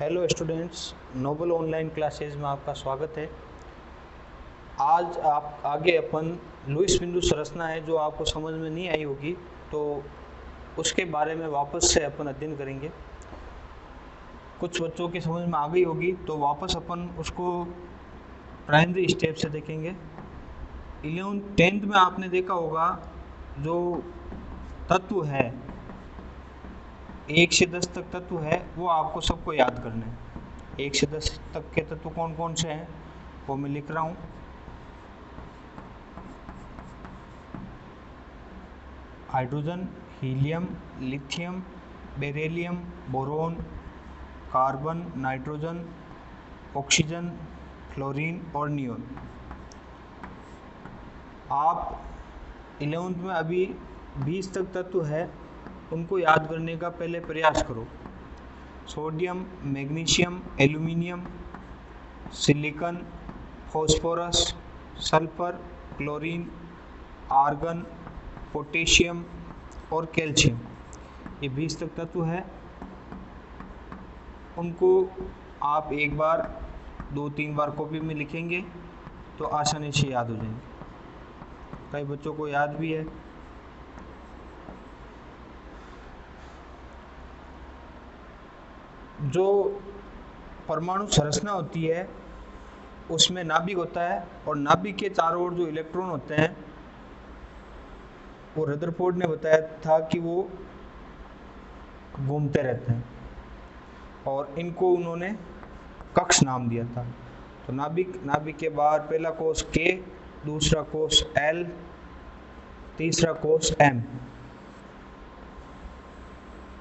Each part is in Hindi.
Hello students, Noble online classes में आपका स्वागत है। आज आप आगे अपन लुईस बिंदु संरचना है जो आपको समझ में नहीं आई होगी, तो उसके बारे में वापस से अपन अध्ययन करेंगे। कुछ बच्चों की समझ में आ गई होगी तो वापस अपन उसको प्राइमरी स्टेप से देखेंगे। 10th में आपने देखा होगा जो तत्व है 1 से 10 तक तत्व है वो आपको सबको याद करने हैं। 1 से 10 तक के तत्व कौन कौन से हैं वो मैं लिख रहा हूँ। Hydrogen, helium, lithium, beryllium, boron, carbon, nitrogen, oxygen, fluorine और नियोन। आप 11th में अभी 20 तक तत्व है उनको याद करने का पहले प्रयास करो। Sodium, magnesium, aluminium, silicon, phosphorus, sulphur, chlorine, argon, potassium और कैल्शियम, ये 20 तक तत्व है। उनको आप एक बार 2-3 बार कॉपी में लिखेंगे तो आसानी से याद हो जाएंगे। कई बच्चों को याद भी है। जो परमाणु संरचना होती है उसमें नाभिक होता है और नाभिक के चारों ओर जो इलेक्ट्रॉन होते हैं वो रदरफोर्ड ने बताया था कि वो घूमते रहते हैं और इनको उन्होंने कक्ष नाम दिया था। तो नाभिक के बाहर पहला कोष K, दूसरा कोष L, तीसरा कोष M,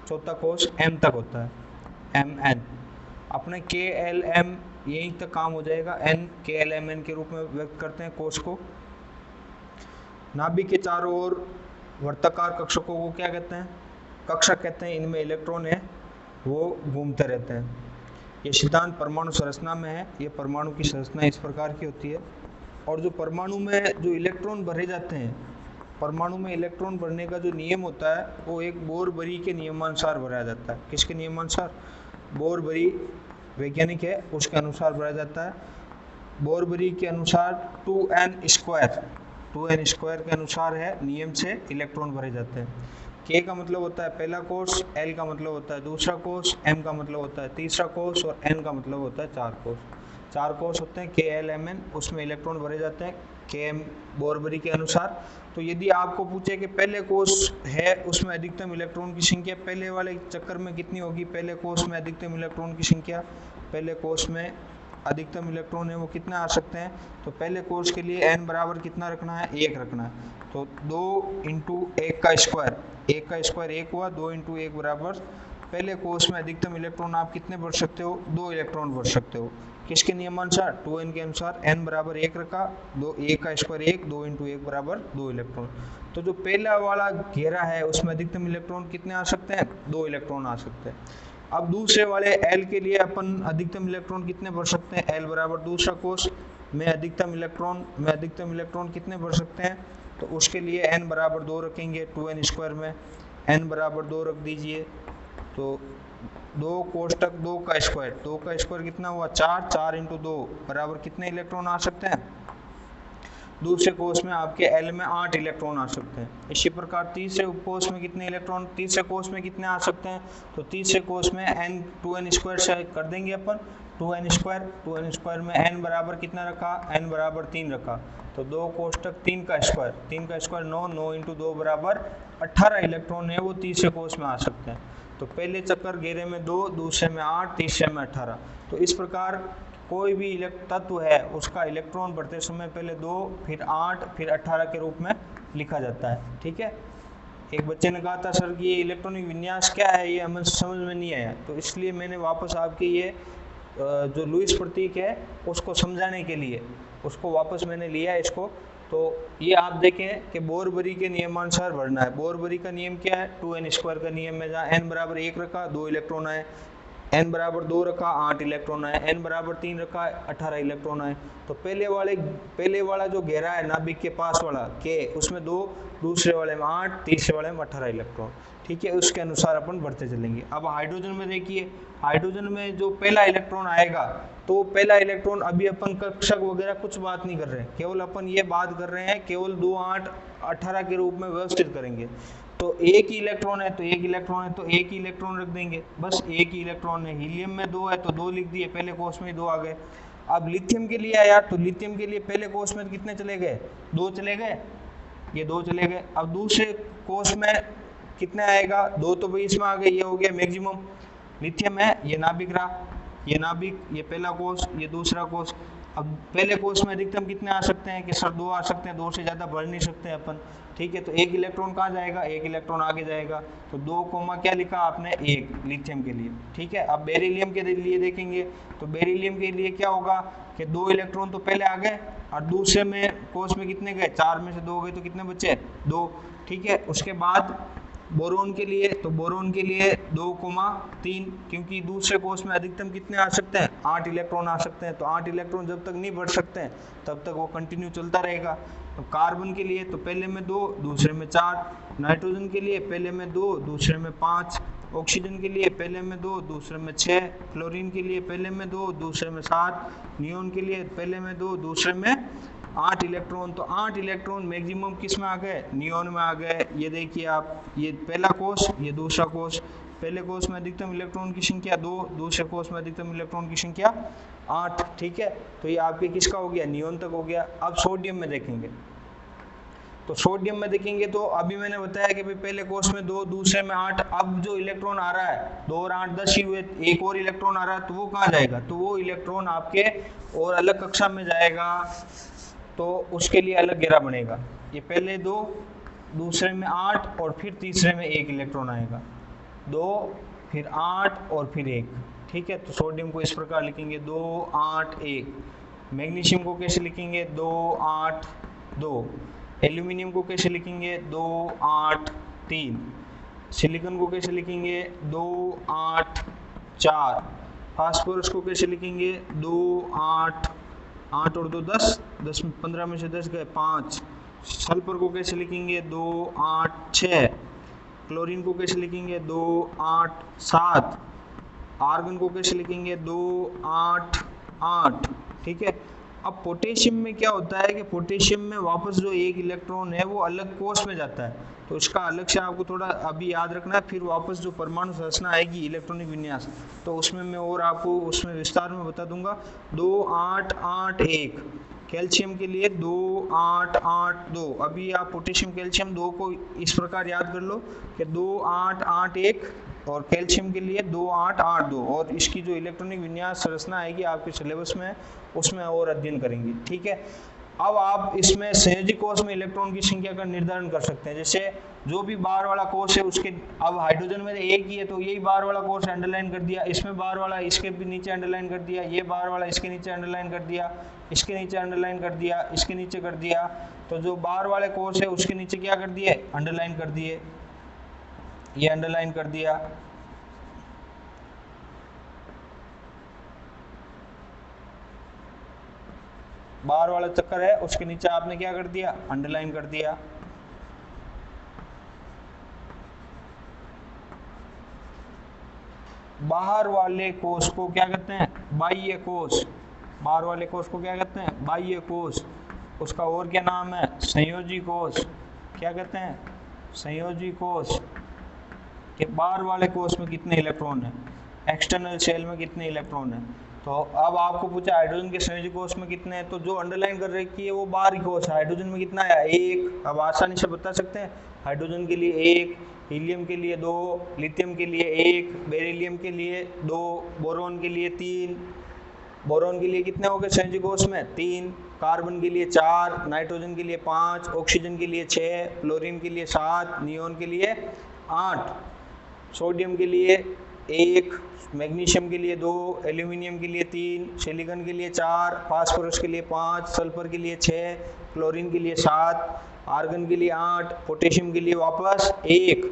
चौथा कोष M तक होता है, MN। अपने KLM यहीं तक काम हो जाएगा। N KLMN के रूप में व्यक्त करते हैं कोष को। नाभिक के चारों ओर वर्ताकार कक्षकों को क्या कहते हैं? कक्षक कहते हैं। इनमें इलेक्ट्रॉन है वो घूमते रहते हैं। ये सिद्धांत परमाणु संरचना में है। ये परमाणु की संरचना इस प्रकार की होती है। और जो परमाणु में जो इलेक्ट्रॉन भरे जाते हैं, परमाणु में इलेक्ट्रॉन भरने का जो नियम होता है वो एक बोर-बरी के नियमानुसार भरा जाता है। किसके नियमानुसार? बोर-बरी वैज्ञानिक है, उसके अनुसार भरा जाता है। बोर-बरी के अनुसार 2n स्क्वायर के अनुसार है, नियम से इलेक्ट्रॉन भरे जाते हैं। K का मतलब होता है पहला कोष, L का मतलब होता है दूसरा कोष, M का मतलब होता है तीसरा कोष और N का मतलब होता है चार कोष। चार कोष होते हैं KLMN, उसमें इलेक्ट्रॉन भरे जाते हैं Km बोर-बरी के अनुसार। तो यदि आपको पूछे कि पहले कोष है उसमें अधिकतम इलेक्ट्रॉन की संख्या पहले वाले चक्कर में कितनी होगी, पहले कोष में अधिकतम इलेक्ट्रॉन की संख्या, पहले कोष में अधिकतम इलेक्ट्रॉन है वो कितना आ सकते हैं, तो पहले कोष के लिए n बराबर कितना रखना है? 1 रखना है। तो 2 × 1 का स्क्वायर, 1 का स्क्वायर 1 हुआ, 2 × 1 बराबर पहले कोष में अधिकतम इलेक्ट्रॉन आप कितने भर सकते हो? 2 इलेक्ट्रॉन भर सकते हो। किसके नियमानुसार? 2n के अनुसार। n बराबर 1 रखा, 1 का स्क्वायर 1, 2 × 1 बराबर 2 इलेक्ट्रॉन। तो जो पहला वाला घेरा है उसमें अधिकतम इलेक्ट्रॉन कितने आ सकते हैं? 2 इलेक्ट्रॉन आ सकते हैं। अब दूसरे वाले L के लिए अपन अधिकतम इलेक्ट्रॉन कितने भर सकते हैं? L बराबर दूसरा कोष में अधिकतम इलेक्ट्रॉन कितने भर सकते हैं? तो उसके लिए n बराबर 2 रखेंगे 2n स्क्वायर में। n बराबर 2 रख दीजिए तो 2 कोष्टक 2 का स्क्वायर कितना हुआ? 4 × 2 बराबर कितने इलेक्ट्रॉन आ सकते हैं? दूसरे कोष में आपके L में 8 इलेक्ट्रॉन आ सकते हैं। इसी प्रकार तीसरे कोष में कितने इलेक्ट्रॉन, तीसरे कोष में कितने आ सकते हैं? तो तीसरे कोष में n 2n स्क्वायर से कर देंगे अपन 2n स्क्वायर में n बराबर कितना रखा? n बराबर 3 रखा। तो 2 कोष्टक 3 का स्क्वायर 9 × 2 बराबर 18 इलेक्ट्रॉन है वो तीसरे कोष में आ सकते हैं। तो पहले चक्कर घेरे में 2, दूसरे में 8, तीसरे में 18। तो इस प्रकार कोई भी तत्व है उसका इलेक्ट्रॉन बढ़ते समय पहले 2, फिर 8, फिर 18 के रूप में लिखा जाता है। ठीक है। एक बच्चे ने कहा था सर कि ये इलेक्ट्रॉनिक विन्यास क्या है, ये हमें समझ में नहीं आया, तो इसलिए मैंने वापस आपके ये जो लुईस प्रतीक है उसको समझाने के लिए उसको वापस मैंने लिया इसको। तो ये आप देखें कि बोर-बरी के नियमानुसार भरना है। बोर-बरी का नियम क्या है? 2n स्क्वायर का नियम है, जहाँ n बराबर 1 रखा, 2 इलेक्ट्रॉन आए। n बराबर 2 रखा 8 इलेक्ट्रॉन आए, n बराबर 3 रखा 18 इलेक्ट्रॉन आए। तो पहले वाला जो घेरा है नाभिक के पास वाला k, उसमें 2, दूसरे वाले में 8, तीसरे वाले में 18 इलेक्ट्रॉन। ठीक है, उसके अनुसार अपन बढ़ते चलेंगे। अब हाइड्रोजन में देखिए, हाइड्रोजन में जो पहला इलेक्ट्रॉन आएगा, तो पहला इलेक्ट्रॉन अभी अपन कक्षक वगैरह कुछ बात नहीं कर रहे हैं, केवल अपन ये बात कर रहे हैं केवल 2, 8, 18 के रूप में व्यवस्थित करेंगे। तो एक ही इलेक्ट्रॉन है तो एक इलेक्ट्रॉन है तो एक ही इलेक्ट्रॉन रख देंगे, बस एक ही इलेक्ट्रॉन है। हीलियम में 2 है तो 2 लिख दिए, पहले कोष में 2 आ गए। अब लिथियम के लिए आया तो लिथियम के लिए पहले कोष में कितने चले गए, 2 चले गए, ये 2 चले गए। अब दूसरे कोष में कितने आएगा, 2 तो भाई इसमें आ गए, ये हो गया मैक्सिमम। लिथियम है, ये नाभिक रहा, ये नाभिक, ये पहला कोष, ये दूसरा कोष। अब पहले कोष में अधिकतम कितने आ सकते हैं कि सर 2 आ सकते हैं, 2 से ज़्यादा बढ़ नहीं सकते अपन। ठीक है, तो एक इलेक्ट्रॉन कहाँ जाएगा, एक इलेक्ट्रॉन आगे जाएगा। तो 2 कोमा क्या लिखा आपने, 1 लिथियम के लिए। ठीक है, अब बेरिलियम के लिए देखेंगे तो बेरिलियम के लिए क्या होगा कि 2 इलेक्ट्रॉन तो पहले आ गए और दूसरे में कोष में कितने गए, 4 में से 2 गए तो कितने बचे, 2। ठीक है, उसके बाद बोरोन के लिए, तो बोरोन के लिए 2,3, क्योंकि दूसरे कोष में अधिकतम कितने आ सकते हैं, 8 इलेक्ट्रॉन आ सकते हैं। तो 8 इलेक्ट्रॉन जब तक नहीं बढ़ सकते हैं तब तक वो कंटिन्यू चलता रहेगा। तो कार्बन के लिए तो पहले में 2, दूसरे में 4। नाइट्रोजन के लिए पहले में 2, दूसरे में 5। ऑक्सीजन के लिए पहले में 2, दूसरे में 6। क्लोरीन के लिए पहले में 2, दूसरे में 7। नियोन के लिए पहले में 2, दूसरे में 8 इलेक्ट्रॉन। तो 8 इलेक्ट्रॉन मैक्सिमम किस में आ गए, नियोन में आ गए। ये देखिए आप, ये पहला कोष, ये दूसरा कोष। पहले कोष में अधिकतम इलेक्ट्रॉन की संख्या 2, दूसरे कोष में अधिकतम इलेक्ट्रॉन की संख्या 8। ठीक है, तो ये आपके किसका हो गया, नियोन तक हो गया। अब सोडियम में देखेंगे, तो सोडियम में देखेंगे तो अभी मैंने बताया कि भाई पहले कोष में 2, दूसरे में 8। अब जो इलेक्ट्रॉन आ रहा है 2 और 8 10 ही हुए, एक और इलेक्ट्रॉन आ रहा है तो वो कहाँ जाएगा, तो वो इलेक्ट्रॉन आपके और अलग कक्षा में जाएगा, तो उसके लिए अलग घेरा बनेगा। ये पहले 2, दूसरे में 8 और फिर तीसरे में 1 इलेक्ट्रॉन आएगा, 2 फिर 8 और फिर 1। ठीक है, तो सोडियम को इस प्रकार लिखेंगे 2 8 1। मैग्नीशियम को कैसे लिखेंगे, 2 8 2। एल्यूमिनियम को कैसे लिखेंगे, 2 8 3। सिलिकॉन को कैसे लिखेंगे, 2 8 4। फास्फोरस को कैसे लिखेंगे, 2 8 8 और 2 10, 10 15 में से 10 गए 5। सल्फर को कैसे लिखेंगे, 2 8 6। क्लोरीन को कैसे लिखेंगे, 2 8 7। आर्गन को कैसे लिखेंगे, 2 8 8। ठीक है, अब पोटेशियम में क्या होता है कि पोटेशियम में वापस जो 1 इलेक्ट्रॉन है वो अलग कोष में जाता है, तो इसका अलग से आपको थोड़ा अभी याद रखना है। फिर वापस जो परमाणु संरचना आएगी इलेक्ट्रॉनिक विन्यास, तो उसमें मैं और आपको उसमें विस्तार में बता दूंगा। 2 8 8 1 कैल्शियम के लिए 2 8 8 2। अभी आप पोटेशियम कैल्शियम 2 को इस प्रकार याद कर लो कि 2 8 8 1 और कैल्शियम के लिए 2 8 8 2। और इसकी जो इलेक्ट्रॉनिक विन्यास संरचना आएगी आपके सिलेबस में, उसमें और अध्ययन करेंगे। ठीक है, अब आप इसमें संयोजी कोष में इलेक्ट्रॉन की संख्या का निर्धारण कर सकते हैं। जैसे जो भी बाहर वाला कोष है उसके, अब हाइड्रोजन में एक ही है तो यही बाहर वाला कोष अंडरलाइन कर दिया, इसमें बाहर वाला इसके भी नीचे अंडरलाइन कर दिया, ये बाहर वाला इसके नीचे अंडरलाइन कर दिया, इसके नीचे अंडरलाइन कर दिया, इसके नीचे कर दिया। तो जो बाहर वाले कोष है उसके नीचे क्या कर दिए, अंडरलाइन कर दिए, ये अंडरलाइन कर दिया। बाहर वाला चक्कर है उसके नीचे आपने क्या कर दिया, अंडरलाइन कर दिया। बाहर वाले कोष को क्या कहते हैं, बाह्य कोष। बाहर वाले कोष को क्या कहते हैं, बाह्य कोष। उसका और क्या नाम है, संयोजी कोष। क्या कहते हैं, संयोजी कोष। कि बाहर वाले कोष में कितने इलेक्ट्रॉन है, एक्सटर्नल शेल में कितने इलेक्ट्रॉन है। तो अब आपको पूछा हाइड्रोजन के संयोजी कोष में कितने हैं, तो जो अंडरलाइन कर रखी है वो बाहरी कोष है। हाइड्रोजन में कितना है, 1। अब आसानी से बता सकते हैं, हाइड्रोजन के लिए 1, हीलियम के लिए 2, लिथियम के लिए 1, बेरिलियम के लिए 2, बोरोन के लिए 3। बोरोन के लिए कितने हो गए संयोजी कोष में, 3। कार्बन के लिए 4, नाइट्रोजन के लिए 5, ऑक्सीजन के लिए 6, फ्लोरीन के लिए 7, नियोन के लिए 8, सोडियम के लिए 1, मैग्नीशियम के लिए 2, एल्यूमिनियम के लिए 3, सिलिकॉन के लिए 4, फास्फोरस के लिए 5, सल्फर के लिए 6, क्लोरीन के लिए 7, आर्गन के लिए 8, पोटेशियम के लिए वापस 1।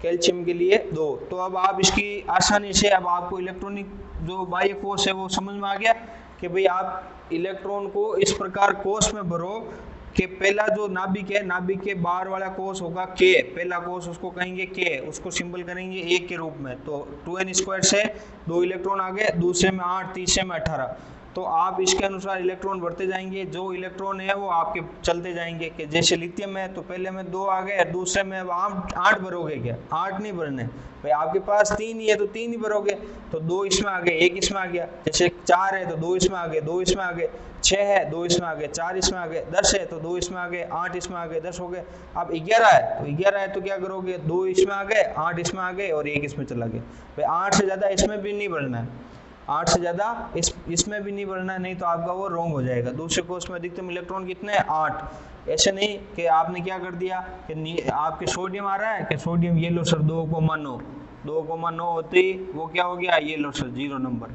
कैल्शियम के लिए 2। तो अब आप इसकी आसानी से, अब आपको इलेक्ट्रॉनिक जो बाह्य कोश है वो समझ में आ गया कि भाई आप इलेक्ट्रॉन को इस प्रकार कोश में भरो कि पहला जो नाभिक है, नाभिक के बाहर वाला कोश होगा के, पहला कोश उसको कहेंगे के, उसको सिंबल करेंगे 1 के रूप में। तो 2n² से 2 इलेक्ट्रॉन आ गए, दूसरे में 8, तीसरे में 18। तो आप इसके अनुसार इलेक्ट्रॉन भरते जाएंगे, जो इलेक्ट्रॉन है वो आपके चलते जाएंगे कि जैसे लिथियम है तो पहले में 2 आ गए, दूसरे में अब आप 8 भरोगे क्या? 8 नहीं भरने भाई, आपके पास 3 ही है तो 3 ही भरोगे। तो 2 इसमें आ गए, 1 इसमें आ गया। जैसे 4 है तो 2 इसमें आ गए, 2 इसमें आ गए। 6 है 2 इसमें आ गए, 4 इसमें आ गए। 10 है तो 2 इसमें आ गए, 8 इसमें आ गए, 10 हो गए। अब 11 है तो 11 है तो क्या करोगे? 2 इसमें आ गए, 8 इसमें आ गए और 1 इसमें चला गया। भाई 8 से ज्यादा इसमें भी नहीं भरना है, 8 से ज्यादा इसमें भी नहीं भरना है, नहीं तो आपका वो रॉन्ग हो जाएगा। दूसरे कोश में अधिकतम इलेक्ट्रॉन कितने हैं? 8। ऐसे नहीं कि आपने क्या कर दिया कि आपके सोडियम आ रहा है कि सोडियम ये लो सर 2,9, 2,9 होते ही वो क्या हो गया? ये लो सर 0 नंबर।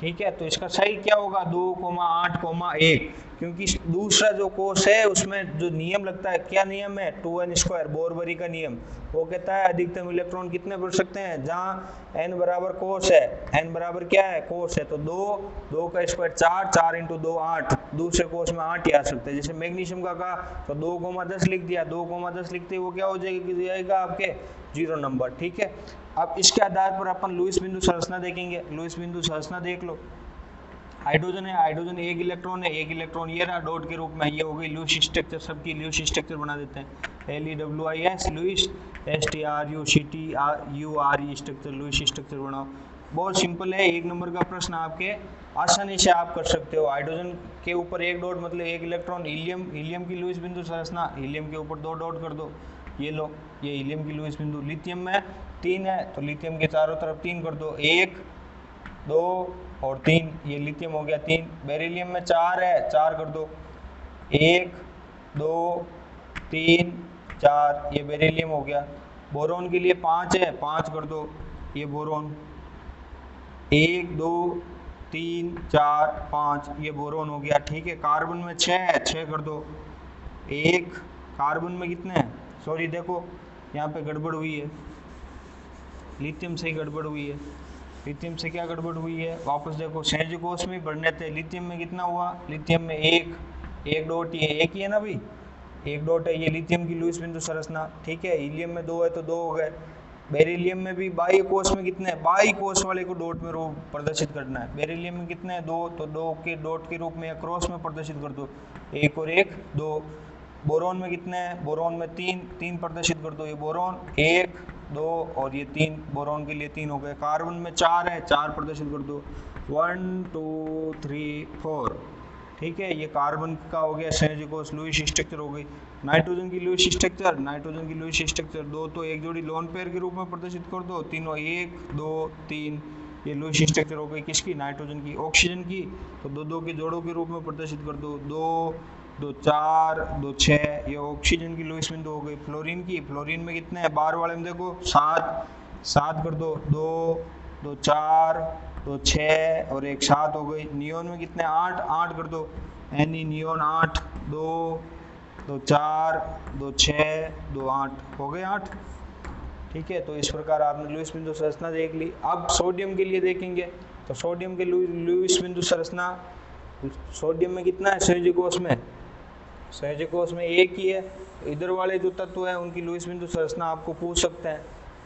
ठीक है, तो इसका सही क्या होगा? 2,8,1, क्योंकि दूसरा जो कोश है उसमें जो नियम लगता है, क्या नियम है? 2n², बोरबरी का नियम। वो कहता है अधिकतम इलेक्ट्रॉन कितने भर सकते हैं? जहाँ n बराबर कोश है, n बराबर क्या है? कोश है, तो 2 का स्क्वायर 4, 4 × 2 8, दूसरे कोश में 8 ही आ सकते हैं। जैसे मैग्नीशियम का कहा तो 2,10 लिख दिया, 2,10 लिखते ही वो क्या हो जाएगा आपके? 0 नंबर। ठीक है, अब इसके आधार पर अपन लुईस बिंदु संरचना देखेंगे। लुईस बिंदु संरचना देख लो। हाइड्रोजन है, हाइड्रोजन 1 इलेक्ट्रॉन है, 1 इलेक्ट्रॉन ये रहा डॉट के रूप में, ये हो गई लुईस स्ट्रक्चर। सबकी लुईस स्ट्रक्चर बना देते हैं, LEWIS Lewis, STRUCTURE structure, Lewis structure बनाओ। बहुत सिंपल है, 1 नंबर का प्रश्न आपके आसानी से आप कर सकते हो। हाइड्रोजन के ऊपर 1 डॉट मतलब 1 इलेक्ट्रॉन। हीलियम, हीलियम की लुईस बिंदु संरचना, हीलियम के ऊपर 2 डॉट कर दो, ये लो, ये हीलियम की लुईस बिंदु। लिथियम में 3 है तो लिथियम के चारों तरफ 3 कर दो, 1 2 और 3, ये लिथियम हो गया 3। बेरिलियम में 4 है, 4 कर दो, 1 2 3 4, ये बेरिलियम हो गया। बोरॉन के लिए 5 है, 5 कर दो, ये बोरॉन। 1 2 3 4 5, ये बोरॉन हो गया। ठीक है, कार्बन में 6 है, 6 कर दो। 1 कार्बन में कितने हैं? सॉरी देखो यहाँ पे गड़बड़ हुई है, लिथियम से ही गड़बड़ हुई है। लिथियम से क्या गड़बड़ हुई है? वापस देखो, संयोजी कोश में बढ़ने थे। लिथियम में कितना हुआ? लिथियम में 1 डॉट, ये 1 ही है ना भाई, 1 डॉट है, ये लिथियम की लुईस बिंदु संरचना। ठीक है, हीलियम में 2 है तो 2 हो गए। बेरिलियम में भी बाह्य कोश में कितने हैं? बाह्य कोश वाले को डॉट में रूप प्रदर्शित करना है। बेरिलियम में कितने हैं? 2, तो 2 के डॉट के रूप में या क्रॉस में प्रदर्शित कर दो, 1 और 1 2। बोरॉन में कितने हैं? बोरॉन में 3 प्रदर्शित कर दो, ये बोरॉन 1 2 और ये 3, बोरॉन के लिए 3 हो गए। कार्बन में 4 है, 4 प्रदर्शित कर दो, 1 2 3 4। ठीक है, ये कार्बन का हो गया संयोजी कोश, लुईस स्ट्रक्चर हो गई। नाइट्रोजन की लुईस स्ट्रक्चर, नाइट्रोजन की लुईस स्ट्रक्चर 2 तो एक जोड़ी लोन पेयर के रूप में प्रदर्शित कर दो, तीनों 1 2 3, ये लुईस स्ट्रक्चर हो गई किसकी? नाइट्रोजन की। ऑक्सीजन की तो 2 के जोड़ों के रूप में प्रदर्शित कर दो, 2 2 4 2 6, ये ऑक्सीजन की लुईस बिंदु हो गई। फ्लोरीन की, फ्लोरीन में कितने हैं? बार वाले में देखो 7 कर दो, 2 2 4 2 6 और 1 7 हो गई। नियोन में कितने? 8 कर दो, एनी नियोन 8 2 2 4 2 6 2 8 हो गए 8। ठीक है, तो इस प्रकार आपने लुईस बिंदु संरचना देख ली। अब सोडियम के लिए देखेंगे, तो सोडियम के लुईस बिंदु संरचना, सोडियम में कितना है संयोजी कोश में? संयोजी कोश में 1 ही है। इधर वाले जो तत्व है उनकी लुईस बिंदु संरचना आपको पूछ सकते हैं,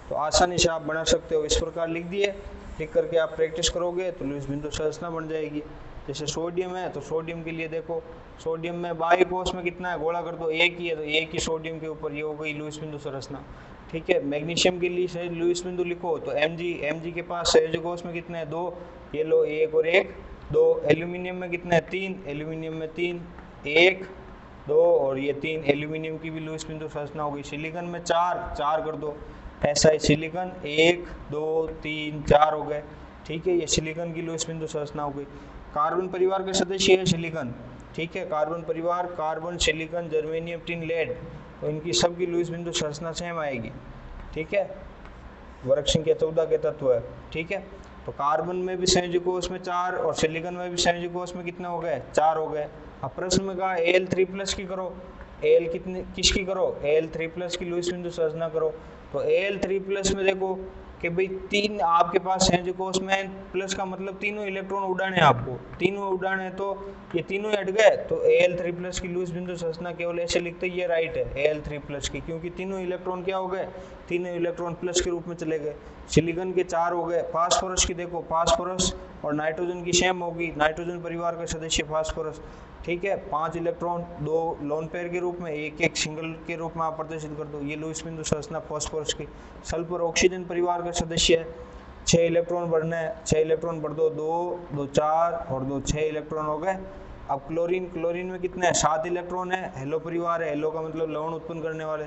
तो आसानी से आप बना सकते हो। इस प्रकार लिख दिए, लिख करके आप प्रैक्टिस करोगे तो लुईस बिंदु संरचना बन जाएगी। जैसे सोडियम है तो सोडियम के लिए देखो, सोडियम में बाह्य कोश में कितना है? गोला कर दो, 1 ही है तो 1 ही सोडियम के ऊपर, ये हो गई लुईस बिंदु संरचना। ठीक है, मैग्नीशियम के लिए लुईस बिंदु लिखो तो Mg के पास संयोजी कोश में कितने हैं? 2, ये लो 1 और 1 2। एल्यूमिनियम में कितने हैं? 3, एल्यूमिनियम में 3 1 2 और ये 3, एल्यूमिनियम की भी लुईस बिंदु संरचना हो गई। सिलिकॉन में 4 कर दो, ऐसा ही सिलिकॉन 1 2 3 4 हो गए। ठीक है, ये सिलिकॉन की लुईस बिंदु संरचना हो गई। कार्बन परिवार के सदस्य है सिलिकॉन। ठीक है, कार्बन परिवार, carbon silicon germanium tin lead, तो इनकी सबकी लुईस बिंदु संरचना सेम आएगी। ठीक है, वर्ग संख्या 14 के तत्व है। ठीक है, तो कार्बन में भी संयोजी कोश में 4 और सिलिकॉन में भी संयोजी कोश में कितने हो गए? 4 हो गए। अब प्रश्न में कहा Al3+ की करो, Al कितने किसकी करो, Al3+ की लुईस बिंदु संरचना करो। तो Al3+ में देखो कि भाई तीन आपके पास संयोजी कोष में प्लस का मतलब तीनों इलेक्ट्रॉन उड़ाने आपको, तीनों उड़ाने, तो ये तीनों हट गए, तो Al3+ की लुईस बिंदु संरचना केवल ऐसे लिखते ये राइट है Al3+ की, क्योंकि तीनों इलेक्ट्रॉन क्या हो गए, तीनों इलेक्ट्रॉन प्लस के रूप में चले गए। सिलिकॉन के 4 हो गए। फास्फोरस की देखो, फास्फोरस और नाइट्रोजन की सेम होगी, नाइट्रोजन परिवार का सदस्य फास्फोरस, ठीक है, 5 इलेक्ट्रॉन, 2 लोन पेयर के रूप में, एक सिंगल के रूप में आप प्रदर्शित कर दो। ये लुईस बिंदु संरचना फास्फोरस की। सल्फर ऑक्सीजन परिवार का सदस्य है, 6 इलेक्ट्रॉन बढ़ना है, 6 इलेक्ट्रॉन बढ़ दो, 2 4 और 2 6 इलेक्ट्रॉन हो गए। अब क्लोरीन में कितने हैं, 7 इलेक्ट्रॉन है, हेलो परिवार है, हेलो का मतलब लवण उत्पन्न करने वाले,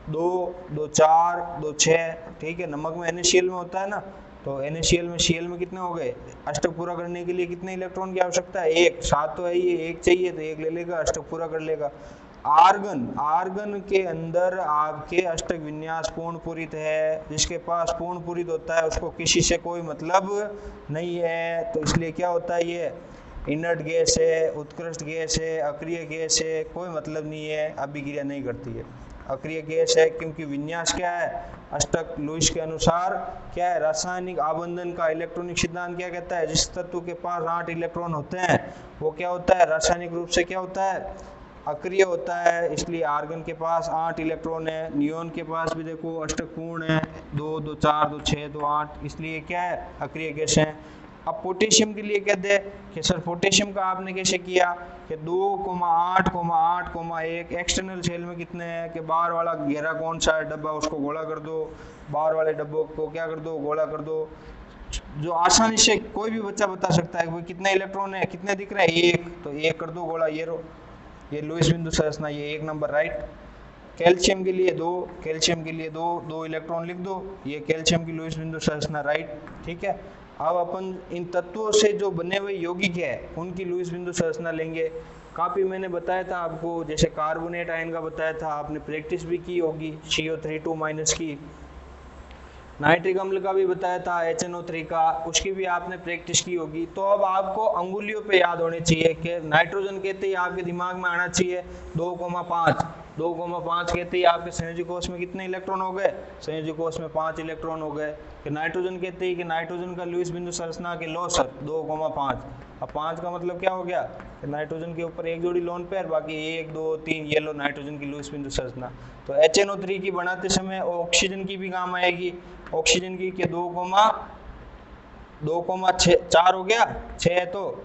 2 4 2 6, ठीक है। नमक में NaCl में होता है ना, तो NaCl में Cl में कितने हो गए, अष्टक पूरा करने के लिए कितने इलेक्ट्रॉन की आवश्यकता है, 1, 7 तो है ये, 1 चाहिए तो 1 ले लेगा, अष्टक पूरा कर लेगा। आर्गन के अंदर आपके अष्टक विन्यास पूर्ण पूरित है, जिसके पास पूर्ण पूरित होता है उसको किसी से कोई मतलब नहीं है, तो इसलिए क्या होता है, ये इनर्ट गैस है, उत्कृष्ट गैस है, अक्रिय गैस है, कोई मतलब नहीं है, अभिक्रिया नहीं करती है, अक्रिय गैस है, क्योंकि विन्यास क्या है, अष्टक लुईस के अनुसार क्या है, रासायनिक आबंधन का इलेक्ट्रॉनिक सिद्धांत क्या कहता है, जिस तत्व के पास 8 इलेक्ट्रॉन होते हैं वो क्या होता है, रासायनिक रूप से क्या होता है, अक्रिय होता है। इसलिए आर्गन के पास 8 इलेक्ट्रॉन है, नियोन के पास भी देखो अष्टक पूर्ण है, 2 2 4 2 6 2 8, इसलिए क्या है, अक्रिय गैस है। अब पोटेशियम के लिए कहते हैं कि सर पोटेशियम का आपने कैसे किया कि 2,8,8,1 एक्सटर्नल शेल में कितने हैं, कि बाहर वाला घेरा कौन सा है डब्बा उसको गोला कर दो, बाहर वाले डब्बों को क्या कर दो, गोला कर दो, जो आसानी से कोई भी बच्चा बता सकता है कि कितने इलेक्ट्रॉन है, कितने दिख रहे हैं, 1, तो 1 कर दो गोला, ये लुईस बिंदु संरचना, ये 1 नंबर राइट। कैल्शियम के लिए 2, कैल्शियम के लिए 2 इलेक्ट्रॉन लिख दो, ये कैल्शियम की लुईस बिंदु संरचना राइट, ठीक है। अब अपन इन तत्वों से जो बने हुए यौगिक है उनकी लुईस बिंदु संरचना लेंगे। काफ़ी मैंने बताया था आपको, जैसे कार्बोनेट आयन का बताया था, आपने प्रैक्टिस भी की होगी, CO3 की, नाइट्रिक अम्ल का भी बताया था, HNO3 का, उसकी भी आपने प्रैक्टिस की होगी। तो अब आपको अंगुलियों पे याद होने चाहिए कि नाइट्रोजन कहते ही आपके दिमाग में आना चाहिए 2,5, 2,5 कहते ही आपके संयोजी कोष में कितने इलेक्ट्रॉन हो गए, संयोजी कोष में 5 इलेक्ट्रॉन हो गए। कि नाइट्रोजन कहते ही कि नाइट्रोजन का लुईस बिंदु संरचना के लो सर 2,5, अब 5 का मतलब क्या हो गया कि नाइट्रोजन के ऊपर एक जोड़ी लोन पेयर, बाकी 1 2 3 ये लो नाइट्रोजन की लुईस बिंदु संरचना। तो HNO3 की बनाते समय ऑक्सीजन की भी काम आएगी, ऑक्सीजन की के 2,4 हो गया, 6 है तो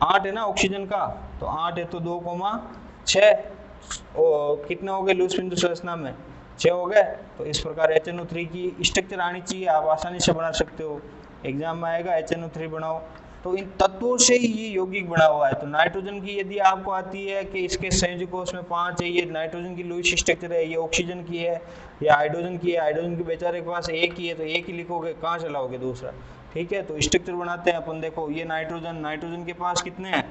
8 है ना ऑक्सीजन का, तो 8 है तो 2,6 कितने हो गए लुईस बिंदु संरचना में, 6 हो गए। तो इस प्रकार HNO3 की स्ट्रक्चर आनी चाहिए, आप आसानी से बना सकते हो, एग्जाम में आएगा HNO3 बनाओ। तो इन तत्वों से ही ये यौगिक बना हुआ है। तो नाइट्रोजन की यदि आपको आती है कि इसके संयोजी कोष में 5 है, ये नाइट्रोजन की लुईस स्ट्रक्चर है, ये ऑक्सीजन की है, या हाइड्रोजन की है, हाइड्रोजन के बेचारे के पास एक ही है तो एक ही लिखोगे, कहाँ चलाओगे दूसरा, ठीक है। तो स्ट्रक्चर बनाते हैं अपन, देखो ये नाइट्रोजन के पास कितने हैं,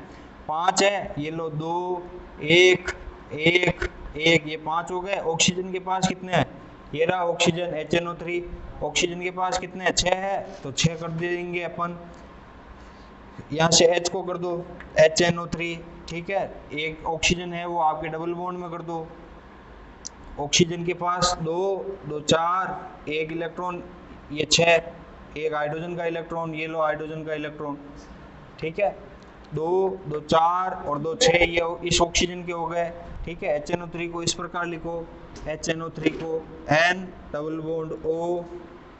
5 है, ये लो 2 1 1 1, ये 5 हो गए। ऑक्सीजन के पास कितने हैं, ये रहा ऑक्सीजन HNO3, ऑक्सीजन के पास कितने हैं, 6 है, तो 6 कर देंगे अपन, यहाँ से H को कर दो HNO3, ठीक है। एक ऑक्सीजन है वो आपके डबल बॉन्ड में कर दो, ऑक्सीजन के पास 2 2 4 1 इलेक्ट्रॉन, ये 6, एक हाइड्रोजन का इलेक्ट्रॉन, ये लो हाइड्रोजन का इलेक्ट्रॉन, ठीक है। 2 2 4 और 2 6 ये इस ऑक्सीजन के हो गए, ठीक है। HNO3 को इस प्रकार लिखो, HNO3 को N double bond O,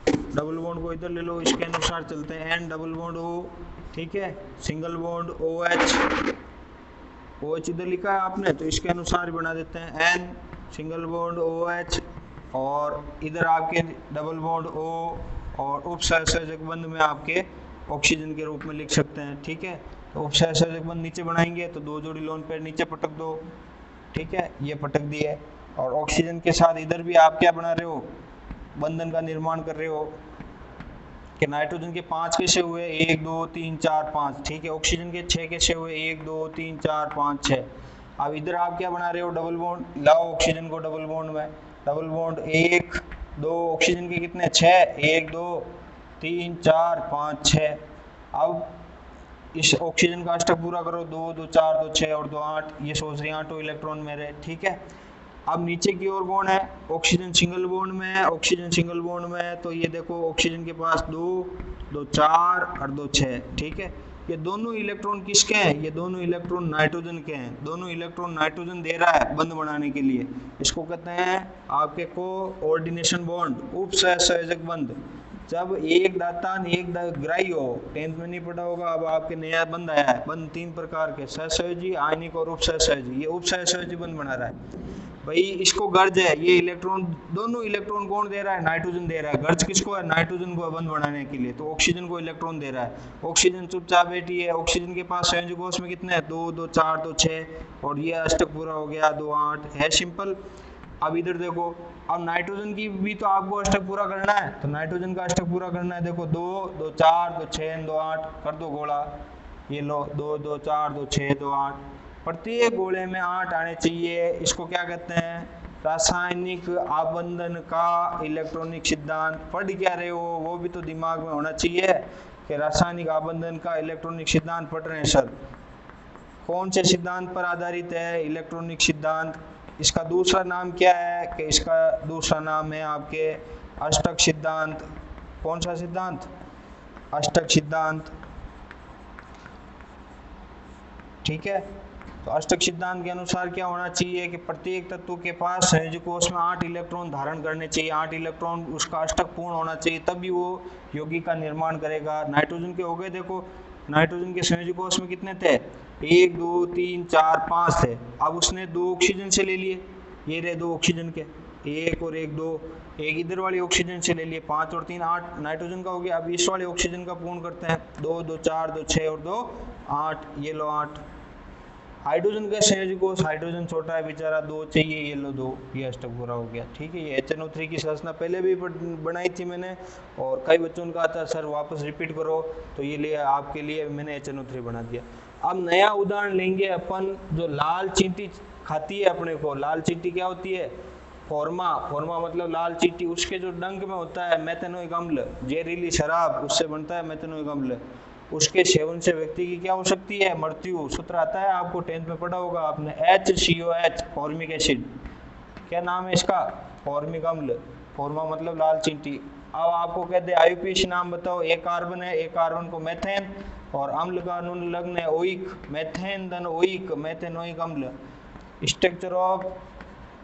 double bond को इधर ले लो, इसके अनुसार चलते हैं, N डबल बॉन्ड O, ठीक है। सिंगल बॉन्ड OH, OH इधर लिखा है आपने तो इसके अनुसार बना देते हैं N, सिंगल बॉन्ड OH, और इधर आपके डबल बॉन्ड O, और उपसहसर्जक बंध में आपके ऑक्सीजन के रूप में लिख सकते हैं, ठीक है। तो उपसहसर्जक बंध नीचे बनाएंगे तो 2 जोड़ी लोन पेयर नीचे पटक दो, ठीक है, ये पटक दिए। और ऑक्सीजन के साथ इधर भी आप क्या बना रहे हो, बंधन का निर्माण कर रहे हो। कि नाइट्रोजन के 5 कैसे हुए, 1 2 3 4 5, ठीक है। ऑक्सीजन के 6 कैसे हुए, 1 2 3 4 5 6। अब इधर आप क्या बना रहे हो, डबल बॉन्ड, लाओ ऑक्सीजन को डबल बॉन्ड में, डबल बॉन्ड 1 2, ऑक्सीजन के कितने 6, 1 2 3 4 5 6। अब इस ऑक्सीजन का अष्टक पूरा करो, 2 2 4 2 6 और 2 8, ये सोच रही 8 इलेक्ट्रॉन मेरे, ठीक है। अब नीचे की ओर कौन है, ऑक्सीजन सिंगल बॉन्ड में है, ऑक्सीजन सिंगल बॉन्ड में है, तो ये देखो ऑक्सीजन के पास 2 2 4 और 2 6, ठीक है। ये दोनों इलेक्ट्रॉन किसके हैं, ये दोनों इलेक्ट्रॉन नाइट्रोजन के हैं, दोनों इलेक्ट्रॉन नाइट्रोजन दे रहा है बंध बनाने के लिए, इसको कहते हैं आपके कोऑर्डिनेशन बॉन्ड, उप सहसंयोजक बंध। जब एक दाता एक ग्राही हो, 10th में नहीं पढ़ा होगा, अब आपके नया बंध आया है, बंध 3 प्रकार के, सहसंयोजी, आयनिक और उप सहसंयोजी, ये उप सहसंयोजी बंध बना रहा है भाई, इसको गर्ज है, ये इलेक्ट्रॉन, दोनों इलेक्ट्रॉन कौन दे रहा है, नाइट्रोजन दे रहा है, गर्ज किसको है, नाइट्रोजन को बंध बनाने के लिए, तो ऑक्सीजन को इलेक्ट्रॉन दे रहा है, ऑक्सीजन चुपचाप बैठी है, ऑक्सीजन के पास संयोजक कोष में कितने हैं, 2 2 4 2 6 और ये अष्टक पूरा हो गया 2 8 है, सिंपल। अब इधर देखो, अब नाइट्रोजन की भी तो आपको अष्टक पूरा करना है, तो नाइट्रोजन का अष्टक पूरा करना है, देखो 2 2 4 2 6 2 8 कर दो गोला, ये लो 2 2 4 2 6 2 8, प्रत्येक गोले में 8 आने चाहिए, इसको क्या कहते हैं, रासायनिक आबंधन का इलेक्ट्रॉनिक सिद्धांत। पढ़ क्या रहे हो, वो भी तो दिमाग में होना चाहिए कि रासायनिक आबंधन का इलेक्ट्रॉनिक सिद्धांत पढ़ रहे हैं सर, कौन से सिद्धांत पर आधारित है, इलेक्ट्रॉनिक सिद्धांत। इसका दूसरा नाम क्या है, कि इसका दूसरा नाम है आपके अष्टक सिद्धांत। कौन सा सिद्धांत, अष्टक सिद्धांत, ठीक है। तो अष्टक सिद्धांत के अनुसार क्या होना चाहिए कि प्रत्येक तत्व के पास संयोजक कोष में 8 इलेक्ट्रॉन धारण करने चाहिए, 8 इलेक्ट्रॉन उसका अष्टक पूर्ण होना चाहिए, तभी वो यौगिक का निर्माण करेगा। नाइट्रोजन के हो गए, देखो नाइट्रोजन के संयोजक कोष में कितने थे, 1 2 3 4 5 थे, अब उसने 2 ऑक्सीजन से ले लिए, ये रहे 2 ऑक्सीजन के, 1 और 1 2, एक इधर वाली ऑक्सीजन से ले लिए, 5 और 3 8 नाइट्रोजन का हो गया। अब इस वाले ऑक्सीजन का पूर्ण करते हैं, 2 2 4 2 6 और 2 8, ये लो 8। हाइड्रोजन का संयोजक कोष, हाइड्रोजन छोटा है बेचारा, 2 चाहिए, ये लो 2, ये अष्टक पूरा हो गया, ठीक है। ये HNO3 की संरचना पहले भी बनाई थी मैंने, और कई बच्चों ने कहा था सर वापस रिपीट करो, तो ये लिए आपके लिए मैंने HNO3 बना दिया। अब नया उदाहरण लेंगे अपन, जो लाल चींटी खाती है अपने को, लाल चींटी क्या होती है, फोर्मा, फोर्मा मतलब लाल चींटी, उसके जो डंक में होता है मेथेनोइक अम्ल, जहरीली शराब, उससे बनता है मेथेनोइक अम्ल, उसके सेवन से व्यक्ति की क्या हो सकती है, मृत्यु। सूत्र आता है आपको 10th में पढ़ा होगा आपने, HCOH, फॉर्मिक एसिड, क्या नाम है इसका, फॉर्मिक अम्ल, फॉर्मा मतलब लाल चींटी। अब आपको कहते हैं IUPAC नाम बताओ, एक कार्बन है, एक कार्बन को मेथेन, और अम्ल का अनुन लग्न है ओइक, मेथेन धन ओइक, मेथेनोइक अम्ल। स्ट्रक्चर ऑफ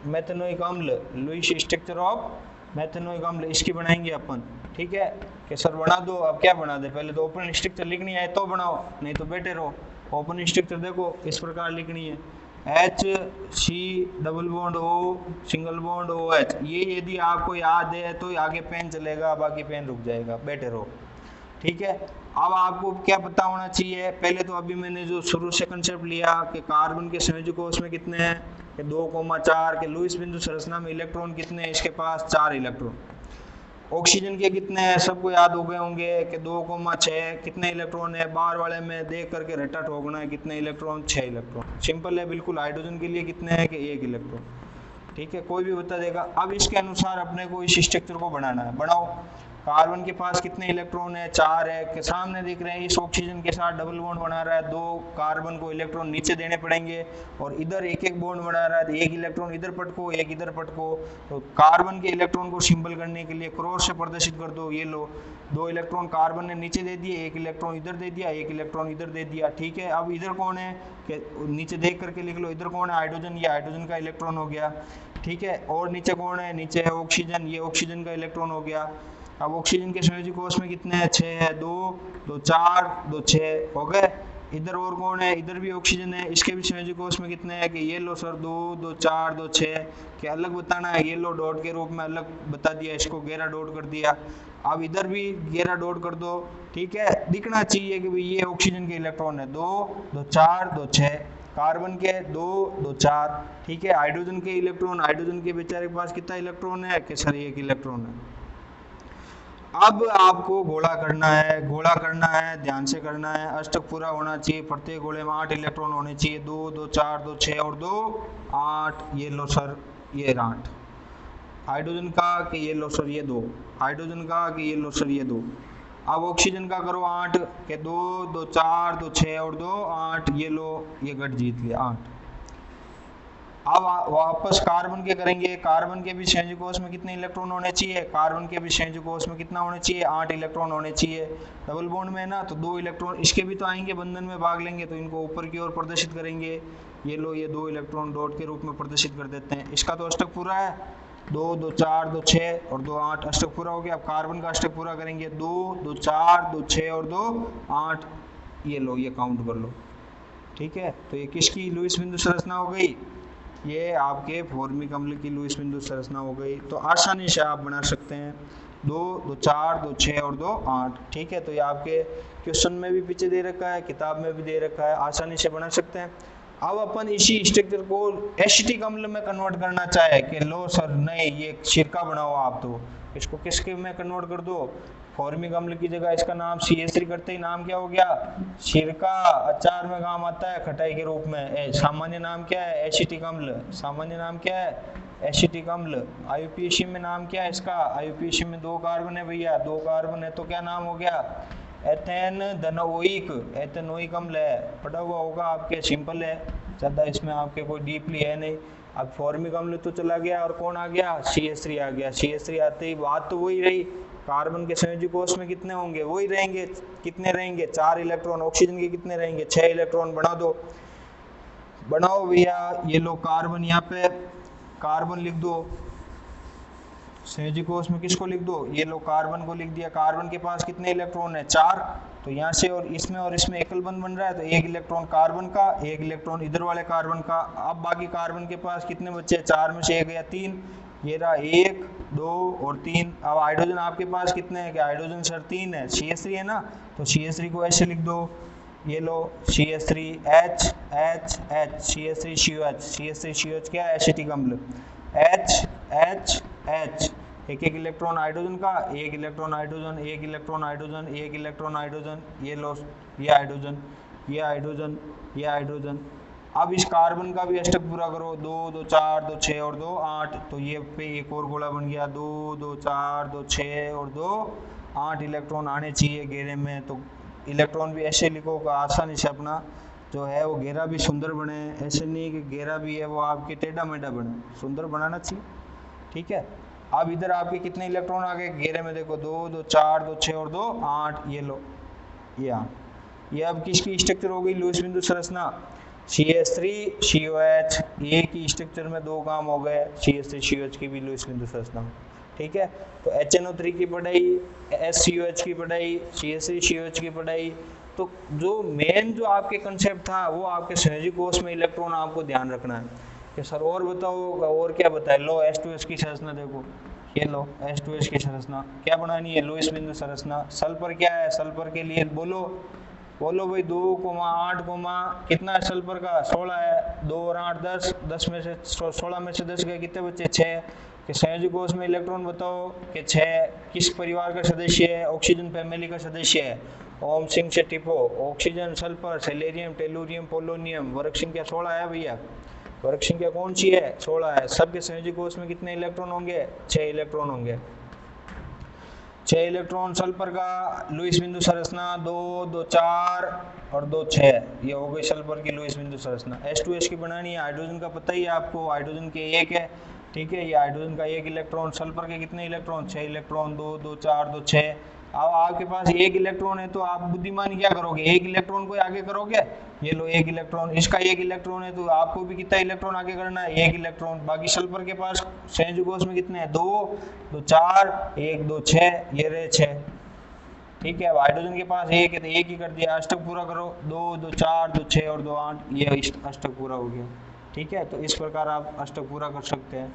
मेथेनोइक अम्ल, लुईस स्ट्रक्चर ऑफ मेथेनोइक अम्ल, इसकी बनाएंगे अपन, ठीक है। कि सर बना दो, अब क्या बना दे, पहले तो ओपन स्ट्रक्चर लिखनी है तो बनाओ, नहीं तो बैठे रहो। ओपन स्ट्रक्चर देखो इस प्रकार लिखनी है, HC double bond O single bond OH, ये यदि आपको याद है तो आगे पेन चलेगा, बाकी पेन रुक जाएगा, बैठे रहो, ठीक है। अब आपको क्या पता होना चाहिए, पहले तो अभी मैंने जो शुरू से कंसेप्ट लिया कि कार्बन के संयोजक कोष में कितने हैं, कि 2,4 के लुईस बिंदु संरचना में इलेक्ट्रॉन कितने हैं, इसके पास 4 इलेक्ट्रॉन। ऑक्सीजन के कितने हैं, सबको याद हो गए होंगे कि 2,6 कितने इलेक्ट्रॉन है, बाहर वाले में देख करके रट्टा ठोकना है, कितने इलेक्ट्रॉन, 6 इलेक्ट्रॉन, सिंपल है बिल्कुल। हाइड्रोजन के लिए कितने हैं, कि 1 इलेक्ट्रॉन, ठीक है, कोई भी बता देगा। अब इसके अनुसार अपने को इस स्ट्रक्चर को बनाना है, बनाओ। कार्बन के पास कितने इलेक्ट्रॉन है, 4 है, के सामने दिख रहे हैं, इस ऑक्सीजन के साथ डबल बॉन्ड बना रहा है, 2 कार्बन को इलेक्ट्रॉन नीचे देने पड़ेंगे, और इधर एक एक बॉन्ड बना रहा है, तो 1 इलेक्ट्रॉन इधर पटको, 1 इधर पटको। तो कार्बन के इलेक्ट्रॉन को सिंबल करने के लिए क्रॉस से प्रदर्शित कर दो, ये लो 2 इलेक्ट्रॉन कार्बन ने नीचे दे दिए, 1 इलेक्ट्रॉन इधर दे दिया, 1 इलेक्ट्रॉन इधर दे दिया, ठीक है। अब इधर कौन है, कि नीचे देख करके लिख लो, इधर कौन है, हाइड्रोजन, ये हाइड्रोजन का इलेक्ट्रॉन हो गया, ठीक है। और नीचे कौन है, नीचे है ऑक्सीजन, ये ऑक्सीजन का इलेक्ट्रॉन हो गया। अब ऑक्सीजन के संयोजक कोष में कितने हैं, 6 है, 2 2 4 2 6 हो गए। इधर और कौन है, इधर भी ऑक्सीजन है, इसके भी संयोजक कोष में कितने हैं, कि ये लो सर 2 2 4 2 6 के अलग बताना है, ये लो डॉट के रूप में अलग बता दिया, इसको गहरा डॉट कर दिया। अब इधर भी गहरा डॉट कर दो, ठीक है, दिखना चाहिए कि भाई ये ऑक्सीजन के इलेक्ट्रॉन है, 2 2 4 2 6, कार्बन के 2 2 4, ठीक है। हाइड्रोजन के इलेक्ट्रॉन, हाइड्रोजन के बेचारे के पास कितना इलेक्ट्रॉन है, कि सर 1 इलेक्ट्रॉन है। अब आपको गोला करना है, गोला करना है, ध्यान से करना है, अष्टक पूरा होना चाहिए, प्रत्येक गोले में 8 इलेक्ट्रॉन होने चाहिए, 2 2 4 2 6 और 2 8, ये लो सर ये 8 हाइड्रोजन का, कि ये लो सर ये 2 हाइड्रोजन का, कि ये लो सर ये 2, अब ऑक्सीजन का करो 8 के 2 2 4 2 6 और 2 8, ये लो ये गठ जीत गया 8। अब वापस कार्बन के करेंगे। कार्बन के भी संयोजी कोष में कितने इलेक्ट्रॉन होने चाहिए? कार्बन के भी संयोजी कोष में कितना होने चाहिए? 8 इलेक्ट्रॉन होने चाहिए। डबल बॉन्ड में है ना, तो 2 इलेक्ट्रॉन इसके भी तो आएंगे, बंधन में भाग लेंगे तो इनको ऊपर की ओर प्रदर्शित करेंगे। ये लो ये 2 इलेक्ट्रॉन डॉट के रूप में प्रदर्शित कर देते हैं। इसका तो अष्टक पूरा है, 2 2 4 2 6 और 2 8 अष्टक पूरा हो गया। अब कार्बन का अष्टक पूरा करेंगे, 2 2 4 2 6 और 2 8, ये लो ये काउंट कर लो। ठीक है, तो ये किसकी लुईस बिंदु संरचना हो गई? ये आपके फॉर्मिक अम्ल की लुईस बिंदु संरचना हो गई। तो आसानी से आप बना सकते हैं 2 2 4 2 6 और 2 8। ठीक है, तो ये आपके क्वेश्चन में भी पीछे दे रखा है, किताब में भी दे रखा है, आसानी से बना सकते हैं। अब अपन इसी स्ट्रक्चर को एसिटिक अम्ल में कन्वर्ट करना चाहे कि लो सर नहीं ये सिरका बनाओ आप, तो इसको किसके में कन्वर्ट कर दो? फॉर्मिक अम्ल की जगह इसका नाम CH3 करते ही नाम क्या हो गया? सिरका। अचार में काम आता है खटाई के रूप में। सामान्य नाम क्या है? एसिटिक अम्ल। सामान्य नाम क्या है? एसिटिक अम्ल। IUPAC में नाम क्या है इसका? IUPAC में 2 कार्बन है भैया, 2 कार्बन है तो क्या नाम हो गया? एथेन धनओइक, एथेनोइक अम्ल है। पढ़ा हुआ होगा आपके, सिंपल है, ज़्यादा इसमें आपके कोई डीपली है नहीं। अब फॉर्मिक अम्ल तो चला गया और कौन आ गया? CH3 आ गया। CH3 आते ही बात तो वही रही, कार्बन के संयोजी कोष में कितने होंगे? वही रहेंगे। कितने रहेंगे? 4 इलेक्ट्रॉन। ऑक्सीजन के कितने रहेंगे? 6 इलेक्ट्रॉन। बना दो, बनाओ भैया। ये लो कार्बन, यहाँ पे कार्बन लिख दो, संयोजी कोष में किसको लिख दो? ये लो कार्बन को लिख दिया। कार्बन के पास कितने इलेक्ट्रॉन है? 4। तो यहाँ से और इसमें एकल बंध बन रहा है, तो 1 इलेक्ट्रॉन कार्बन का, 1 इलेक्ट्रॉन इधर वाले कार्बन का। अब बाकी कार्बन के पास कितने बचे? 4 में से 1 गया 3, ये रहा 1 2 और 3। अब हाइड्रोजन आपके पास कितने हैं? क्या हाइड्रोजन सर 3 है, CH3 है ना, तो CH3 को ऐसे लिख दो, ये लो CH3H H H, CH3COH, CH3COH क्या है? एसिटिक अम्ल। H H H, एक इलेक्ट्रॉन हाइड्रोजन का, 1 electron hydrogen, 1 electron hydrogen, 1 electron hydrogen, ये लो ये हाइड्रोजन, ये हाइड्रोजन, ये हाइड्रोजन। अब इस कार्बन का भी अष्टक पूरा करो, 2 2 4 2 6 और 2 8, तो ये पे एक और गोला बन गया, 2 2 4 2 6 और 2 8 इलेक्ट्रॉन आने चाहिए घेरे में। तो इलेक्ट्रॉन भी ऐसे लिखो कि आसानी से अपना जो है वो घेरा भी सुंदर बने, ऐसे नहीं कि घेरा भी है वो आपके टेढ़ा मेढ़ा बने, सुंदर बनाना चाहिए। ठीक है, अब इधर आपके कितने इलेक्ट्रॉन आ गए घेरे में? देखो 2 2 4 2 6 और 2 8, ये लो ये 8। ये अब किसकी स्ट्रक्चर हो गई? लुईस बिंदु संरचना। CH3COH, एक ही स्ट्रक्चर में 2 काम हो गए, CH3COH की भी लुईस बिंदु संरचना। ठीक है, तो HNO3 की पढ़ाई, SCOH की पढ़ाई, CH3COH की पढ़ाई। तो जो मेन जो आपके कंसेप्ट था वो आपके संयोजी कोष में इलेक्ट्रॉन आपको ध्यान रखना है कि सर और बताओ, और क्या बताए? लो H2S की संरचना देखो, ये लो H2S की संरचना क्या बनानी है? लुईस बिंदु संरचना। सल्फर क्या है? सल्फर के लिए बोलो भाई 2, 8, कितना है सल्फर का? 16 है। 2 और 8 10, 10 में से 16 में से 10 गए, कितने बचे? 6। कि संयोजी कोष में इलेक्ट्रॉन बताओ कि 6। किस परिवार का सदस्य है? ऑक्सीजन फैमिली का सदस्य है। ओम सिंह से टिपो, ऑक्सीजन, सल्फर, सेलेरियम, टेलुरियम, पोलोनियम। वर्ग संख्या 16 है भैया। वर्ग संख्या कौन सी है? 16 है। सबके संयोजी कोष में कितने इलेक्ट्रॉन होंगे? 6 इलेक्ट्रॉन होंगे। 6 इलेक्ट्रॉन सल्फर का। लुईस बिंदु संरचना 2 2 4 और 2 6, ये हो गई सल्फर की लुईस बिंदु संरचना। H2S की बनानी है। हाइड्रोजन का पता ही है आपको, हाइड्रोजन के 1 है। ठीक है, ये हाइड्रोजन का 1 इलेक्ट्रॉन। सल्फर के कितने इलेक्ट्रॉन? 6 इलेक्ट्रॉन, 2 2 4 2 6। अब आपके पास 1 इलेक्ट्रॉन है तो आप बुद्धिमानी क्या करोगे? 1 इलेक्ट्रॉन को आगे करोगे। ये लो 1 इलेक्ट्रॉन, इसका 1 इलेक्ट्रॉन है तो आपको भी कितना इलेक्ट्रॉन आगे करना है? 1 इलेक्ट्रॉन। बाकी सल्फर के पास संयोजी कोष में कितने हैं? 2 2 4 1 2 6, ये रहे 6। ठीक है, अब हाइड्रोजन के पास 1 है तो 1 ही कर दिया। अष्टक पूरा करो, 2 2 4 2 6 और 2 8, ये अष्टक पूरा हो गया। ठीक है, तो इस प्रकार आप अष्टक पूरा कर सकते हैं।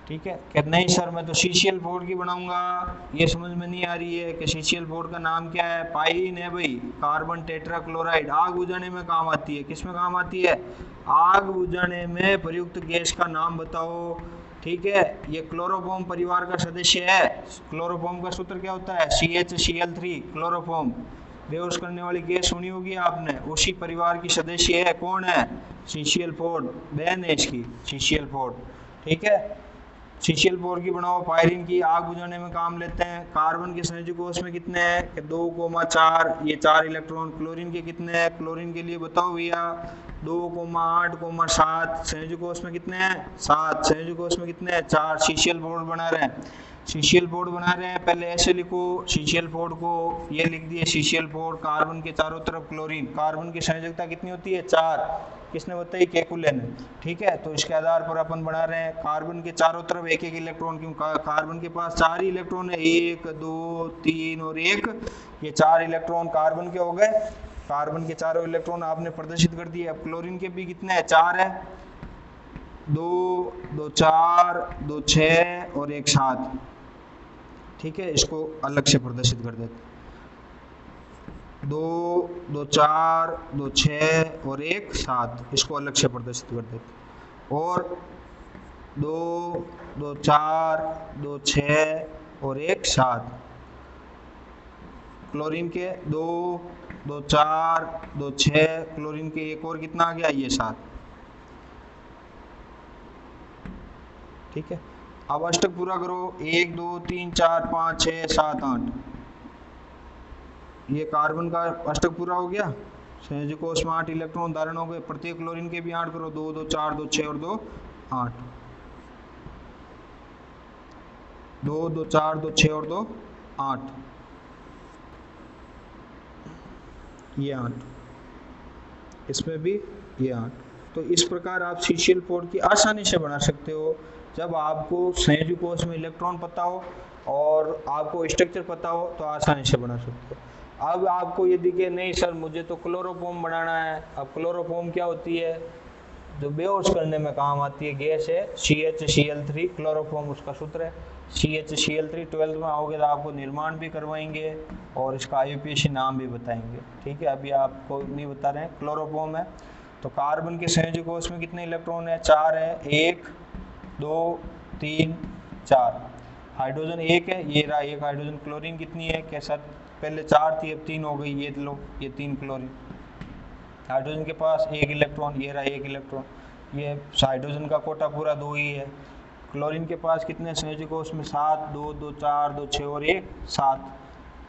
ठीक है, कहते नहीं सर मैं तो CCl4 की बनाऊंगा, ये समझ में नहीं आ रही है कि CCl4 का नाम क्या है? पाइन है भाई, कार्बन टेट्राक्लोराइड। आग बुझाने में काम आती है। किस में काम आती है? आग बुझाने में प्रयुक्त गैस का नाम बताओ। ठीक है, ये क्लोरोफॉर्म परिवार का सदस्य है। क्लोरोफॉर्म का सूत्र क्या होता है? CHCl3, chloroform. बेहोश करने वाली गैस सुनी होगी आपने, उसी परिवार की सदस्य है। कौन है? CCl4, बहन है इसकी, CCl4। ठीक है, CCl4 की बनाओ पायरीन की आग बुझाने में काम लेते हैं। कार्बन के संयोजक कोष में कितने हैं कि 2,4, ये 4 इलेक्ट्रॉन। क्लोरीन के कितने हैं, क्लोरीन के लिए बताओ भैया 2,8,7। संयोजक कोष में कितने हैं 7, संयोजक कोष में कितने हैं 4। CCl4 बना रहे हैं, CCl4 बना रहे हैं। पहले ऐसे लिखो CCl4 को, ये लिख दिए CCl4, कार्बन के चारों तरफ क्लोरीन। कार्बन की संयोजकता कितनी होती है 4, किसने बताई केकुले ने, ठीक है। तो इसके आधार पर अपन बना रहे हैं कार्बन के चारों तरफ एक एक इलेक्ट्रॉन, क्यों कार्बन के पास 4 ही इलेक्ट्रॉन है, 1 2 3 और 1, ये 4 इलेक्ट्रॉन कार्बन के हो गए। कार्बन के चारों इलेक्ट्रॉन आपने प्रदर्शित कर दिए। अब क्लोरीन के भी कितने हैं 4 है, 2 2 4 2 6 और 1 7, ठीक है। इसको अलग से प्रदर्शित कर देते, 2 2 4 2 6 और 1 7, इसको अलग से प्रदर्शित कर देते। और 2 2 4 2 6 और 1 7, क्लोरीन के 2 2 4 2 6, क्लोरीन के एक और कितना आ गया, ये 7, ठीक है। अब अष्टक पूरा करो, 1 2 3 4 5 6 7 8, ये कार्बन का अष्टक पूरा हो गया। संयोजक कोष में 8 इलेक्ट्रॉन धारण हो गए। प्रत्येक क्लोरीन के भी 8 करो, 2 2 4 2 6 और 2 8, 2 2 4 2 6 और 2 8, ये 8, इसमें भी ये 8। तो इस प्रकार आप CCl4 की आसानी से बना सकते हो जब आपको संयोजक कोष में इलेक्ट्रॉन पता हो और आपको स्ट्रक्चर पता हो, तो आसानी से बना सकते हो। अब आपको ये दिखे नहीं सर मुझे तो क्लोरोफॉर्म बनाना है। अब क्लोरोफॉर्म क्या होती है, जो बेहोश करने में काम आती है गैस है, CHCl3 क्लोरोफॉर्म उसका सूत्र है। CHCl3 12th में आओगे तो आपको निर्माण भी करवाएंगे और इसका IUPAC नाम भी बताएंगे, ठीक है। अभी आपको नहीं बता रहे हैं, क्लोरोफॉर्म है। तो कार्बन के संयोजक कोष में कितने इलेक्ट्रॉन है, 4 है, 1 2 3 4। हाइड्रोजन 1 है, ये रहा 1 हाइड्रोजन। क्लोरीन कितनी है के साथ, पहले 4 थी अब 3 हो गई, ये लो ये 3 क्लोरीन। हाइड्रोजन के पास 1 इलेक्ट्रॉन, ये रहा 1 इलेक्ट्रॉन। ये हाइड्रोजन का कोटा पूरा 2 ही है। क्लोरीन के पास कितने संयोजक कोष में 7, 2 2 4 2 6 और 1 7।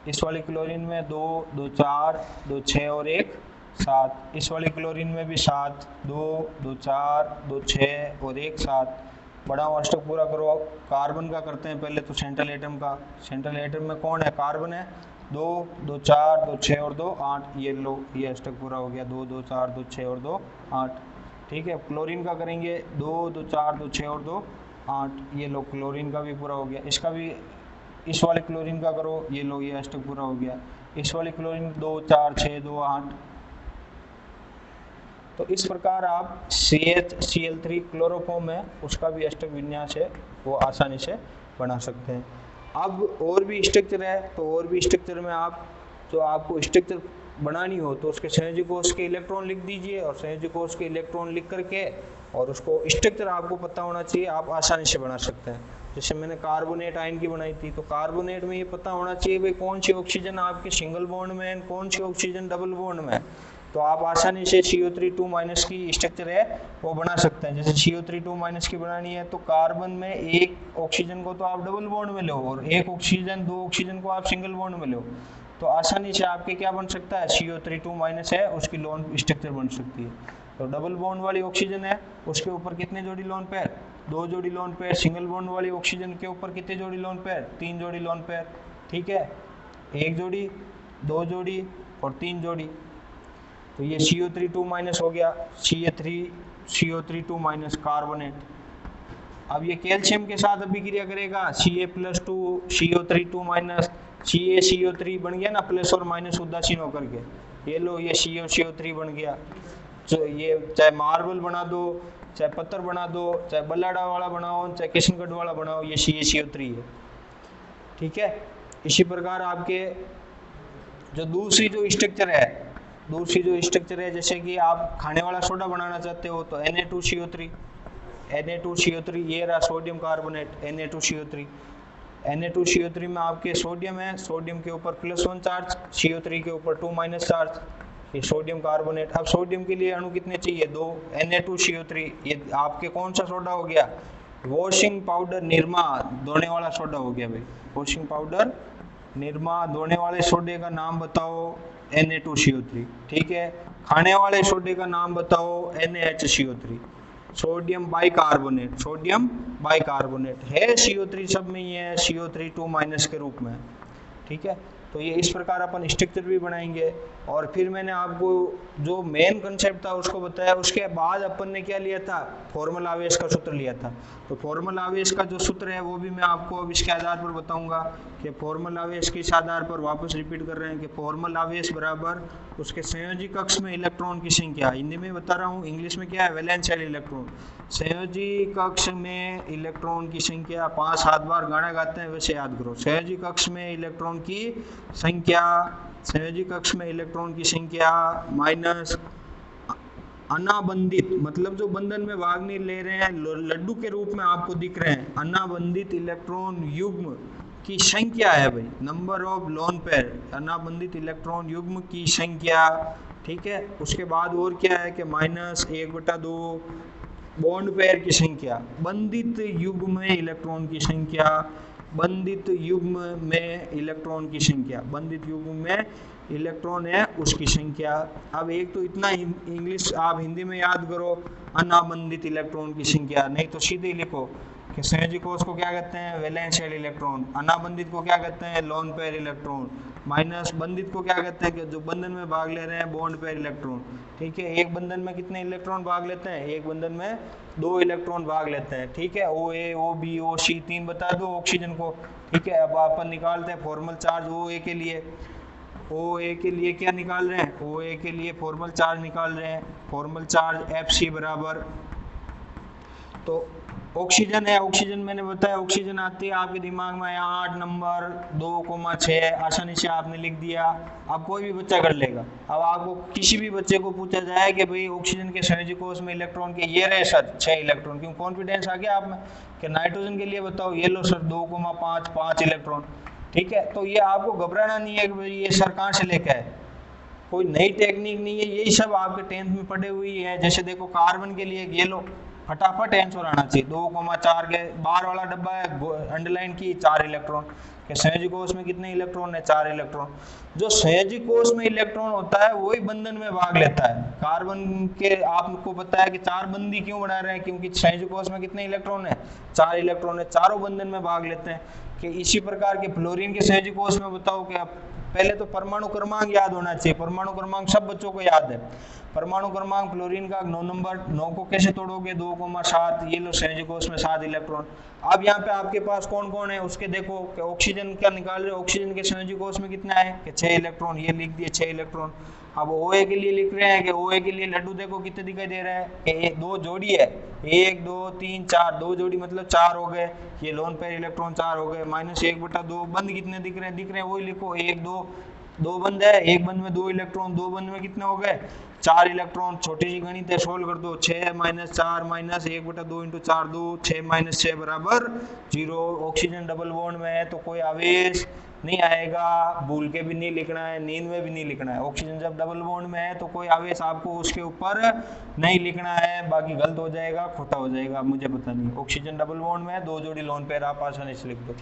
इस वाली क्लोरीन में 2 2 4 2 6 और 1 7। इस वाली क्लोरीन में भी 7, 2 2 4 2 6 और 1 7। बड़ा अष्टक पूरा करो। कार्बन का करते हैं पहले तो सेंट्रल एटम का। सेंट्रल एटम में कौन है, कार्बन है। 2 2 4 2 6 और 2 8, ये लो ये अष्टक पूरा हो गया, 2 2 4 2 6 और 2 8, ठीक है। क्लोरीन का करेंगे 2 2 4 2 6 और 2 8, ये लो क्लोरीन का भी पूरा हो गया। इसका भी इस वाले क्लोरीन का करो, ये लो ये अष्टक पूरा हो गया। इस वाले क्लोरीन 2 4 6 2 8। तो इस प्रकार आप CHCl3 क्लोरोफॉर्म है उसका भी अष्टक विन्यास है वो आसानी से बना सकते हैं। अब और भी स्ट्रक्चर है, तो और भी स्ट्रक्चर में आप जो आपको स्ट्रक्चर बनानी हो तो उसके संयोजक कोष के इलेक्ट्रॉन लिख दीजिए और संयोजक कोष के इलेक्ट्रॉन लिख करके और उसको स्ट्रक्चर आपको पता होना चाहिए, आप आसानी से बना सकते हैं। जैसे मैंने कार्बोनेट आयन की बनाई थी, तो कार्बोनेट में ये पता होना चाहिए भाई कौन सी ऑक्सीजन आपके सिंगल बॉन्ड में है, कौन सी ऑक्सीजन डबल बॉन्ड में है। तो आप आसानी से CO3 की स्ट्रक्चर है वो बना सकते हैं। जैसे CO3 की बनानी है तो कार्बन में एक ऑक्सीजन को तो आप डबल बॉन्ड में लो और एक ऑक्सीजन 2 ऑक्सीजन को आप सिंगल बॉन्ड में लो, तो आसानी से आपके क्या बन सकता है, CO3 है उसकी लोन स्ट्रक्चर बन सकती है। तो डबल बॉन्ड वाली ऑक्सीजन है उसके ऊपर कितने जोड़ी लोन पेयर, 2 जोड़ी लोन पेयर। सिंगल बॉन्ड वाली ऑक्सीजन के ऊपर कितने जोड़ी लोन पेयर, 3 जोड़ी लोन पेयर, ठीक है। 1 जोड़ी 2 जोड़ी और 3 जोड़ी। तो ये CO3 हो गया, CO3 कार्बोनेट। अब ये कैल्शियम के साथ अभिक्रिया करेगा, Ca+2 CO3 CaCO3 बन गया ना, प्लस और माइनस उदासीन होकर के, ये लो ये CO3 बन गया। तो ये चाहे मार्बल बना दो, चाहे पत्थर बना दो, चाहे बल्लाडा वाला बनाओ, चाहे किशनगढ़ वाला बनाओ, ये CaCO3 है, ठीक है। इसी प्रकार आपके जो दूसरी जो स्ट्रक्चर है जैसे कि आप खाने वाला सोडा बनाना चाहते हो तो Na2CO3 ये रहा सोडियम कार्बोनेट Na2CO3 में आपके सोडियम है, सोडियम के ऊपर +1 चार्ज, CO3 के ऊपर 2- चार्ज, ये सोडियम कार्बोनेट। अब सोडियम के लिए अणु कितने चाहिए, 2 Na2CO3, ये आपके कौन सा सोडा हो गया, वॉशिंग पाउडर निरमा धोने वाला सोडा हो गया भाई। वॉशिंग पाउडर निरमा धोने वाले सोडे का नाम बताओ, Na2CO3। ठीक है, खाने वाले सोडे का नाम बताओ, NaHCO3। Sodium bicarbonate, sodium bicarbonate है CO3 सब में, ये है CO3 2- के रूप में। ठीक है, तो ये इस प्रकार अपन स्ट्रक्चर भी बनाएंगे। और फिर मैंने आपको जो मेन कंसेप्ट था उसको बताया। उसके बाद अपन ने क्या लिया था, फॉर्मल आवेश का सूत्र लिया था। तो फॉर्मल आवेश का जो सूत्र है वो भी मैं आपको अब इसके आधार पर बताऊंगा कि फॉर्मल आवेश किस आधार पर, वापस रिपीट कर रहे हैं कि फॉर्मल आवेश बराबर उसके संयोजी कक्ष में इलेक्ट्रॉन की संख्या। हिंदी में बता रहा हूँ, इंग्लिश में क्या है, वैलेंशियल इलेक्ट्रॉन। संयोजी कक्ष में इलेक्ट्रॉन की संख्या, 5-7 बार गाना गाते हैं वैसे याद करो। संयोजी कक्ष में इलेक्ट्रॉन की संख्या, संयोजी कक्ष में इलेक्ट्रॉन की संख्या माइनस अनाबंधित, मतलब जो बंधन में भाग नहीं ले रहे हैं, लड्डू के रूप में आपको दिख रहे हैं, अनाबंधित इलेक्ट्रॉन युग्म की संख्या है भाई, नंबर ऑफ लोन पेयर, अनाबंधित इलेक्ट्रॉन युग्म की संख्या। ठीक है, उसके बाद और क्या है कि -1/2 बॉन्ड पेयर की संख्या, बंधित युग्म में इलेक्ट्रॉन की संख्या, बंधित युग्म में इलेक्ट्रॉन की संख्या, बंधित युग्म में इलेक्ट्रॉन है उसकी संख्या। अब एक तो इतना इंग्लिश आप हिंदी में याद करो, अनाबंधित इलेक्ट्रॉन की संख्या, नहीं तो सीधे लिखो कि संयोजी कोष को क्या कहते हैं, वैलेंशियल इलेक्ट्रॉन, अनाबंधित को क्या कहते हैं, लोन पेयर इलेक्ट्रॉन, माइनस बंधित को क्या कहते हैं कि जो बंधन में भाग ले रहे हैं, बॉन्ड पेयर इलेक्ट्रॉन। ठीक है, एक बंधन में कितने इलेक्ट्रॉन भाग लेते हैं, एक बंधन में 2 इलेक्ट्रॉन भाग लेते हैं। ठीक है, OA, OB, OC 3 बता दो ऑक्सीजन को। ठीक है, अब अपन निकालते हैं फॉर्मल चार्ज OA के लिए। OA के लिए क्या निकाल रहे हैं, OA के लिए फॉर्मल चार्ज निकाल रहे हैं। फॉर्मल चार्ज FC बराबर, तो ऑक्सीजन है, ऑक्सीजन मैंने बताया, ऑक्सीजन आती है आपके दिमाग में, यहाँ 8 नंबर 2,6 आसानी से आपने लिख दिया। अब कोई भी बच्चा कर लेगा। अब आपको किसी भी बच्चे को पूछा जाए कि भाई ऑक्सीजन के संयोजी कोष में इलेक्ट्रॉन के ये रहे सर 6 इलेक्ट्रॉन, क्यों कॉन्फिडेंस आ गया आप में कि नाइट्रोजन के लिए बताओ, ये लो सर 2,5 इलेक्ट्रॉन। ठीक है, तो ये आपको घबराना नहीं है कि भाई ये सर कहाँ से लेके आए, कोई नई टेक्निक नहीं है, यही सब आपके 10th में पढ़े हुई है। जैसे देखो कार्बन के लिए ये लो, फटाफट आंसर आना चाहिए, 2,4 के बाहर वाला डब्बा है, अंडरलाइन की 4 इलेक्ट्रॉन के संयोजी कोष में कितने इलेक्ट्रॉन है, 4 इलेक्ट्रॉन। जो संयोजी कोष में इलेक्ट्रॉन होता है वही बंधन में भाग लेता है। कार्बन के आपको पता है कि 4 बंदी क्यों बना रहे हैं, क्योंकि संयोजी कोष में कितने इलेक्ट्रॉन है, 4 इलेक्ट्रॉन है, चारों बंधन में भाग लेते हैं। कि इसी प्रकार के फ्लोरीन के संयोजी कोष में बताओ कि आप पहले तो परमाणु क्रमांक याद होना चाहिए, परमाणु क्रमांक सब बच्चों को याद है। परमाणु क्रमांक फ्लोरीन का 9 नंबर, 9 को कैसे तोड़ोगे, 2,7, ये लो संयोजी कोष में 7 इलेक्ट्रॉन। अब यहाँ पे आपके पास कौन कौन है उसके देखो कि ऑक्सीजन क्या निकाल रहे हो, ऑक्सीजन के संयोजी कोष में कितना है कि 6 इलेक्ट्रॉन, ये लिख दिए 6 इलेक्ट्रॉन। अब OA के लिए लिख रहे हैं कि OA के लिए लड्डू देखो कितने दिखाई दे रहे हैं कि 2 जोड़ी है, 1 2 3 4, 2 जोड़ी मतलब 4 हो गए, ये लोन पेयर इलेक्ट्रॉन 4 हो गए, -1/2 बंद कितने दिख रहे हैं वही लिखो, 1 2 2 बंद है, एक बंद में 2 इलेक्ट्रॉन, 2 बंद में कितने हो गए 4 इलेक्ट्रॉन। छोटी सी गणित है, सोल्व कर दो, 6 - 4 -1/2 × 4 2 6 - 6 बराबर 0। ऑक्सीजन डबल बॉन्ड में है तो कोई आवेश नहीं आएगा, भूल के भी नहीं लिखना है, नींद में भी नहीं लिखना है। ऑक्सीजन जब डबल बॉन्ड में है तो कोई आवेश आपको उसके ऊपर नहीं लिखना है, बाकी गलत हो जाएगा, खोटा हो जाएगा, मुझे पता नहीं। ऑक्सीजन डबल बॉन्ड में है, 2 जोड़ी लोन पेयर आप आसानी से लिख दो।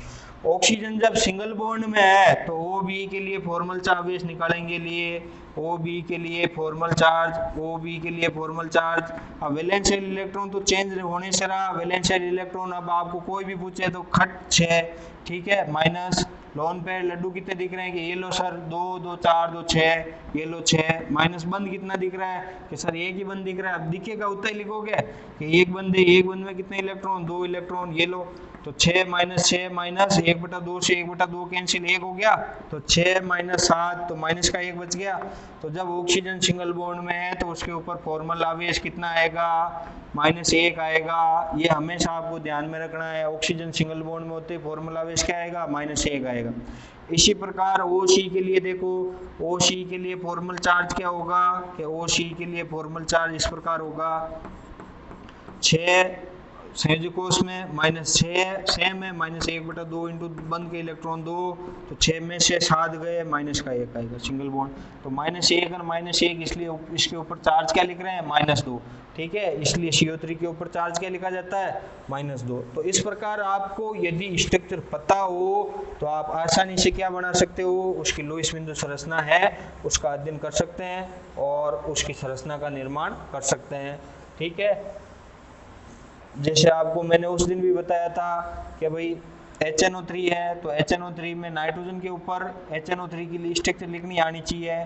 ऑक्सीजन जब सिंगल बॉन्ड में है तो OB के लिए फॉर्मल आवेश निकालेंगे लिए, OB के लिए फॉर्मल चार्ज, OB के लिए फॉर्मल चार्ज। अब वैलेंशियल इलेक्ट्रॉन तो चेंज होने से रहा, वैलेंशियल इलेक्ट्रॉन अब आपको कोई भी पूछे तो खट 6, ठीक है, माइनस लोन पेयर लड्डू कितने दिख रहे हैं कि ये लो सर 2 2 4 2 6, ये लो 6, माइनस बंद कितना दिख रहा है कि सर एक ही बंद दिख रहा है। अब दिखेगा उतना ही लिखोगे कि एक बंद है, एक बंद में कितने इलेक्ट्रॉन, 2 इलेक्ट्रॉन, ये लो तो 6 - 6 माइनस 1/2 से 1/2 कैंसिल, 1 हो गया तो 6 - 7 तो माइनस का 1 बच गया। तो जब ऑक्सीजन सिंगल बॉन्ड में है तो उसके ऊपर फॉर्मल आवेश कितना आएगा, -1 आएगा। ये हमेशा आपको ध्यान में रखना है, ऑक्सीजन सिंगल बॉन्ड में होते फॉर्मल आवेश क्या आएगा, -1 आएगा। इसी प्रकार OC के लिए देखो, OC के लिए फॉर्मल चार्ज क्या होगा कि OC के लिए फॉर्मल चार्ज इस प्रकार होगा, 6 संयोजक कोष में -6 सेम है, -1/2 इंटू बंद के इलेक्ट्रॉन 2, तो 6 में से 7 गए, माइनस का 1 आएगा सिंगल बॉन्ड। तो -1 और -1 इसलिए इसके ऊपर चार्ज क्या लिख रहे हैं, -2, ठीक है। इसलिए CO3 के ऊपर चार्ज क्या लिखा जाता है, -2। तो इस प्रकार आपको यदि स्ट्रक्चर पता हो तो आप आसानी से क्या बना सकते हो, उसकी लुईस बिंदु संरचना है उसका अध्ययन कर सकते हैं और उसकी संरचना का निर्माण कर सकते हैं, ठीक है। जैसे आपको मैंने उस दिन भी बताया था कि भाई HNO3 है, तो HNO3 में नाइट्रोजन के ऊपर HNO3 की लिए स्ट्रक्चर लिखनी आनी चाहिए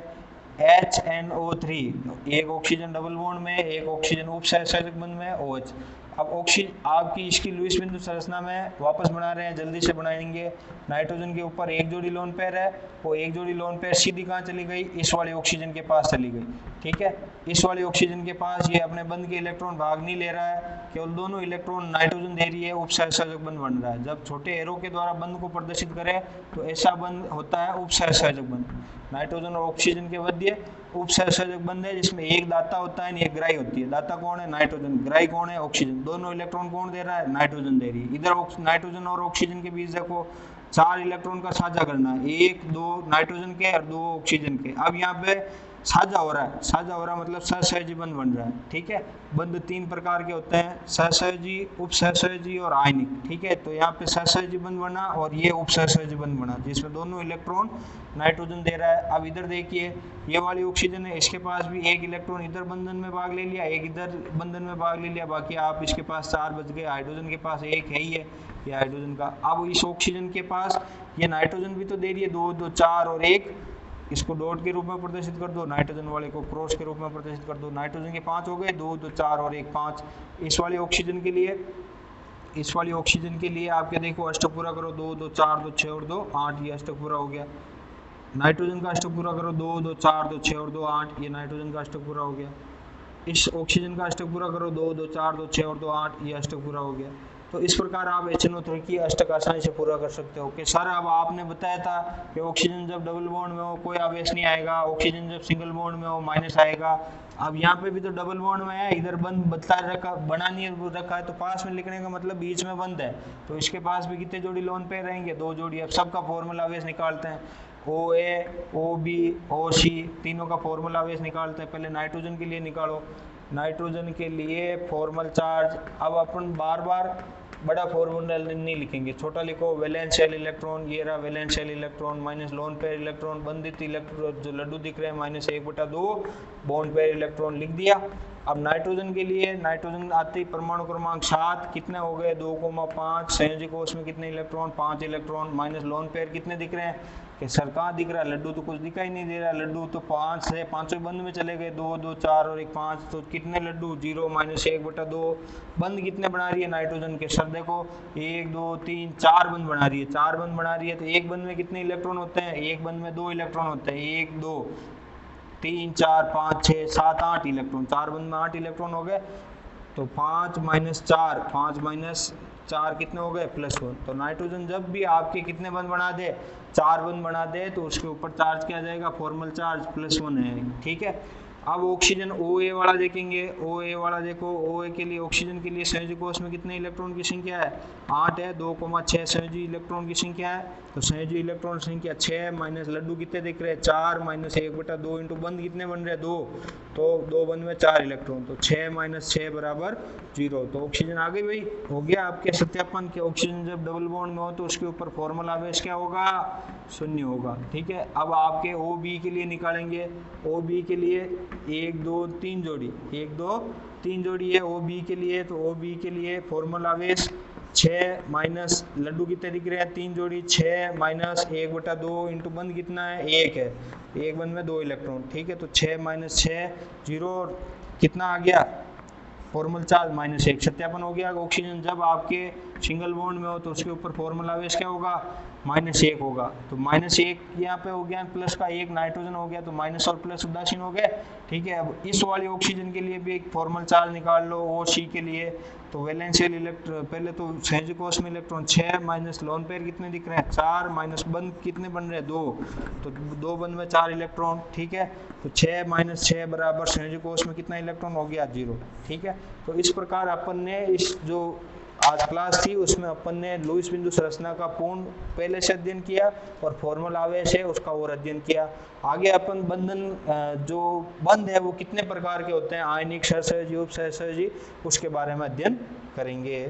HNO3, एक ऑक्सीजन डबल बॉन्ड में, एक ऑक्सीजन उपसहसर्जक बंध में OH। अब आपकी इसकी लुईस बिंदु संरचना में वापस बना रहे हैं, जल्दी से बनाएंगे। नाइट्रोजन के ऊपर एक जोड़ी लोन पेयर है, वो एक जोड़ी लोन पेयर सीधी कहाँ चली गई, इस वाले ऑक्सीजन के पास चली गई, ठीक है। इस वाले ऑक्सीजन के पास ये अपने बंध के इलेक्ट्रॉन भाग नहीं ले रहा है, केवल दोनों इलेक्ट्रॉन नाइट्रोजन दे रही है, उपसहसर्जक बंध बन रहा है। जब छोटे एरो के द्वारा बंध को प्रदर्शित करें तो ऐसा बंध होता है उपसहसर्जक बंध। नाइट्रोजन और ऑक्सीजन के मध्य उपसहसर्जक बंध है जिसमें एक दाता होता है, एक ग्राही होती है। दाता कौन है, नाइट्रोजन, ग्राही कौन है, ऑक्सीजन। दोनों इलेक्ट्रॉन कौन दे रहा है, नाइट्रोजन दे रही है। इधर नाइट्रोजन और ऑक्सीजन के बीच देखो 4 इलेक्ट्रॉन का साझा करना है, 1 2 नाइट्रोजन के और 2 ऑक्सीजन के। अब यहाँ पे साझा हो रहा है, साझा हो रहा है मतलब सहसहजी बंध बन रहा है, ठीक है। बंध 3 प्रकार के होते हैं, सहसहजी, उपसहसहजी और आयनिक, ठीक है। तो यहाँ पे सहसहजी बंध बना और ये उपसहसहजी बंध बना जिसमें दोनों इलेक्ट्रॉन नाइट्रोजन दे रहा है। अब इधर देखिए ये वाली ऑक्सीजन है, इसके पास भी एक इलेक्ट्रॉन इधर बंधन में भाग ले लिया, एक इधर बंधन में भाग ले लिया, बाकी आप इसके पास 4 बच गए। हाइड्रोजन के पास एक है ही है, ये हाइड्रोजन का। अब इस ऑक्सीजन के पास ये नाइट्रोजन भी तो दे रही है, 2 2 4 और 1, इसको डॉट के रूप में प्रदर्शित कर दो, नाइट्रोजन वाले को क्रॉस के रूप में प्रदर्शित कर दो। नाइट्रोजन के 5 हो गए, 2 2 4 और 1 5। इस वाली ऑक्सीजन के लिए, इस वाली ऑक्सीजन के लिए आपके देखो अष्टक पूरा करो, 2 2 4 2 6 और 2 8, ये अष्टक पूरा हो गया। नाइट्रोजन का अष्टक पूरा करो, 2 2 4 2 6 और 2 8, ये नाइट्रोजन का अष्टक पूरा हो गया। इस ऑक्सीजन का अष्टक पूरा करो, 2 2 4 2 6 और 2 8, ये अष्टक पूरा हो गया। तो इस प्रकार आप HNO3 की अष्टक आसानी से पूरा कर सकते हो कि सर अब आपने बताया था कि ऑक्सीजन जब डबल बॉन्ड में हो कोई आवेश नहीं आएगा, ऑक्सीजन जब सिंगल बॉन्ड में हो माइनस आएगा। अब यहाँ पे भी तो डबल बॉन्ड में है, इधर बंद बदला रखा, बना नहीं रखा है, तो पास में लिखने का मतलब बीच में बंद है, तो इसके पास भी कितने जोड़ी लोन पे रहेंगे, 2 जोड़ी। अब सबका फॉर्मूला आवेश निकालते हैं, OA OB OC तीनों का फॉर्मूला आवेश निकालते हैं। पहले नाइट्रोजन के लिए निकालो, नाइट्रोजन के लिए फॉर्मल चार्ज। अब अपन बार बार बड़ा फॉर्मूला नहीं लिखेंगे, छोटा लिखो, वैलेंस शेल इलेक्ट्रॉन, ये रहा valence shell electron, minus lone pair electron, बंधित इलेक्ट्रॉन जो लड्डू दिख रहे हैं -1/2 बॉन्ड पेयर इलेक्ट्रॉन लिख दिया। अब नाइट्रोजन के लिए, नाइट्रोजन आते ही परमाणु क्रमांक 7 कितने हो गए, 2,5। संयोजक कोष में कितने electron, 5 electron, minus lone pair कितने दिख रहे हैं, कि सर कहाँ दिख रहा है, लड्डू तो कुछ दिखाई नहीं दे रहा, लड्डू तो 5 से 5 बंद में चले गए, 2 2 4 और 1 5, तो कितने लड्डू, 0 -1/2। बंद कितने बना रही है नाइट्रोजन के, सर देखो 1 2 3 4 बंद बना रही है, 4 बंद बना रही है, तो एक बंद में कितने इलेक्ट्रॉन होते हैं, एक बंद में 2 इलेक्ट्रॉन होते हैं, 1 2 3 4 5 6 7 8 इलेक्ट्रॉन, 4 बंद में 8 इलेक्ट्रॉन हो गए। तो 5 - 4, 5 - 4 कितने हो गए, +1। तो नाइट्रोजन जब भी आपके कितने बंद बना दे, 4 बंद बना दे, तो उसके ऊपर चार्ज क्या जाएगा, फॉर्मल चार्ज +1 है, ठीक है। अब ऑक्सीजन OA वाला देखेंगे, OA वाला देखो, OA के लिए, ऑक्सीजन के लिए संयोजक कोष में कितने इलेक्ट्रॉन की संख्या है, 8 है, 2,6 संयोजी इलेक्ट्रॉन की संख्या है। तो संयोजी इलेक्ट्रॉन संख्या 6 माइनस लड्डू कितने दिख रहे हैं, 4 -1/2 इंटू बंद कितने बन रहे हैं, 2, तो 2 बंद में 4 इलेक्ट्रॉन, तो 6 - 6 बर 0। तो ऑक्सीजन आ गई भाई, हो गया आपके सत्यापन के ऑक्सीजन जब डबल बॉन्ड में हो तो उसके ऊपर फॉर्मल आवेश क्या होगा, 0 होगा, ठीक है। अब आपके OB के लिए निकालेंगे, OB के लिए 1 2 3 जोड़ी, 1 2 3 जोड़ी है OB के लिए। तो OB के लिए फॉर्मल आवेश 6 माइनस लड्डू कितने दिख रहे हैं, 3 जोड़ी, 6 - 1/2 इंटू बंद कितना है, 1 है, एक बंद में 2 इलेक्ट्रॉन, ठीक है। तो 6 - 6 0, कितना आ गया, फॉर्मल चार्ज -1। सत्यापन हो गया। ऑक्सीजन जब आपके सिंगल बॉन्ड में हो तो उसके ऊपर फॉर्मल आवेश क्या होगा, -1 होगा। तो -1 यहाँ पे हो गया, प्लस का 1 नाइट्रोजन हो गया, तो माइनस और प्लस उदासीन हो गए, ठीक है। अब इस वाली ऑक्सीजन के लिए भी एक फॉर्मल चार्ज निकाल लो, OC के लिए। तो वैलेंशियल इलेक्ट्रॉन, पहले तो संयोजक कोष में इलेक्ट्रॉन 6 माइनस लोन पेयर कितने दिख रहे हैं, 4 माइनस बंद कितने बन रहे हैं, 2, तो 2 बंद में 4 इलेक्ट्रॉन, ठीक है। तो 6 - 6 बराबर संयोजक कोष में कितना इलेक्ट्रॉन हो गया, 0, ठीक है। तो इस प्रकार अपन ने इस जो आज क्लास थी उसमें अपन ने लुईस बिंदु संरचना का पूर्ण पहले से अध्ययन किया और फॉर्मल आवेश है उसका और अध्ययन किया। आगे अपन बंधन जो बंध है वो कितने प्रकार के होते हैं, आयनिक, सहसंयोजी, उपसहसंयोजी, उसके बारे में अध्ययन करेंगे।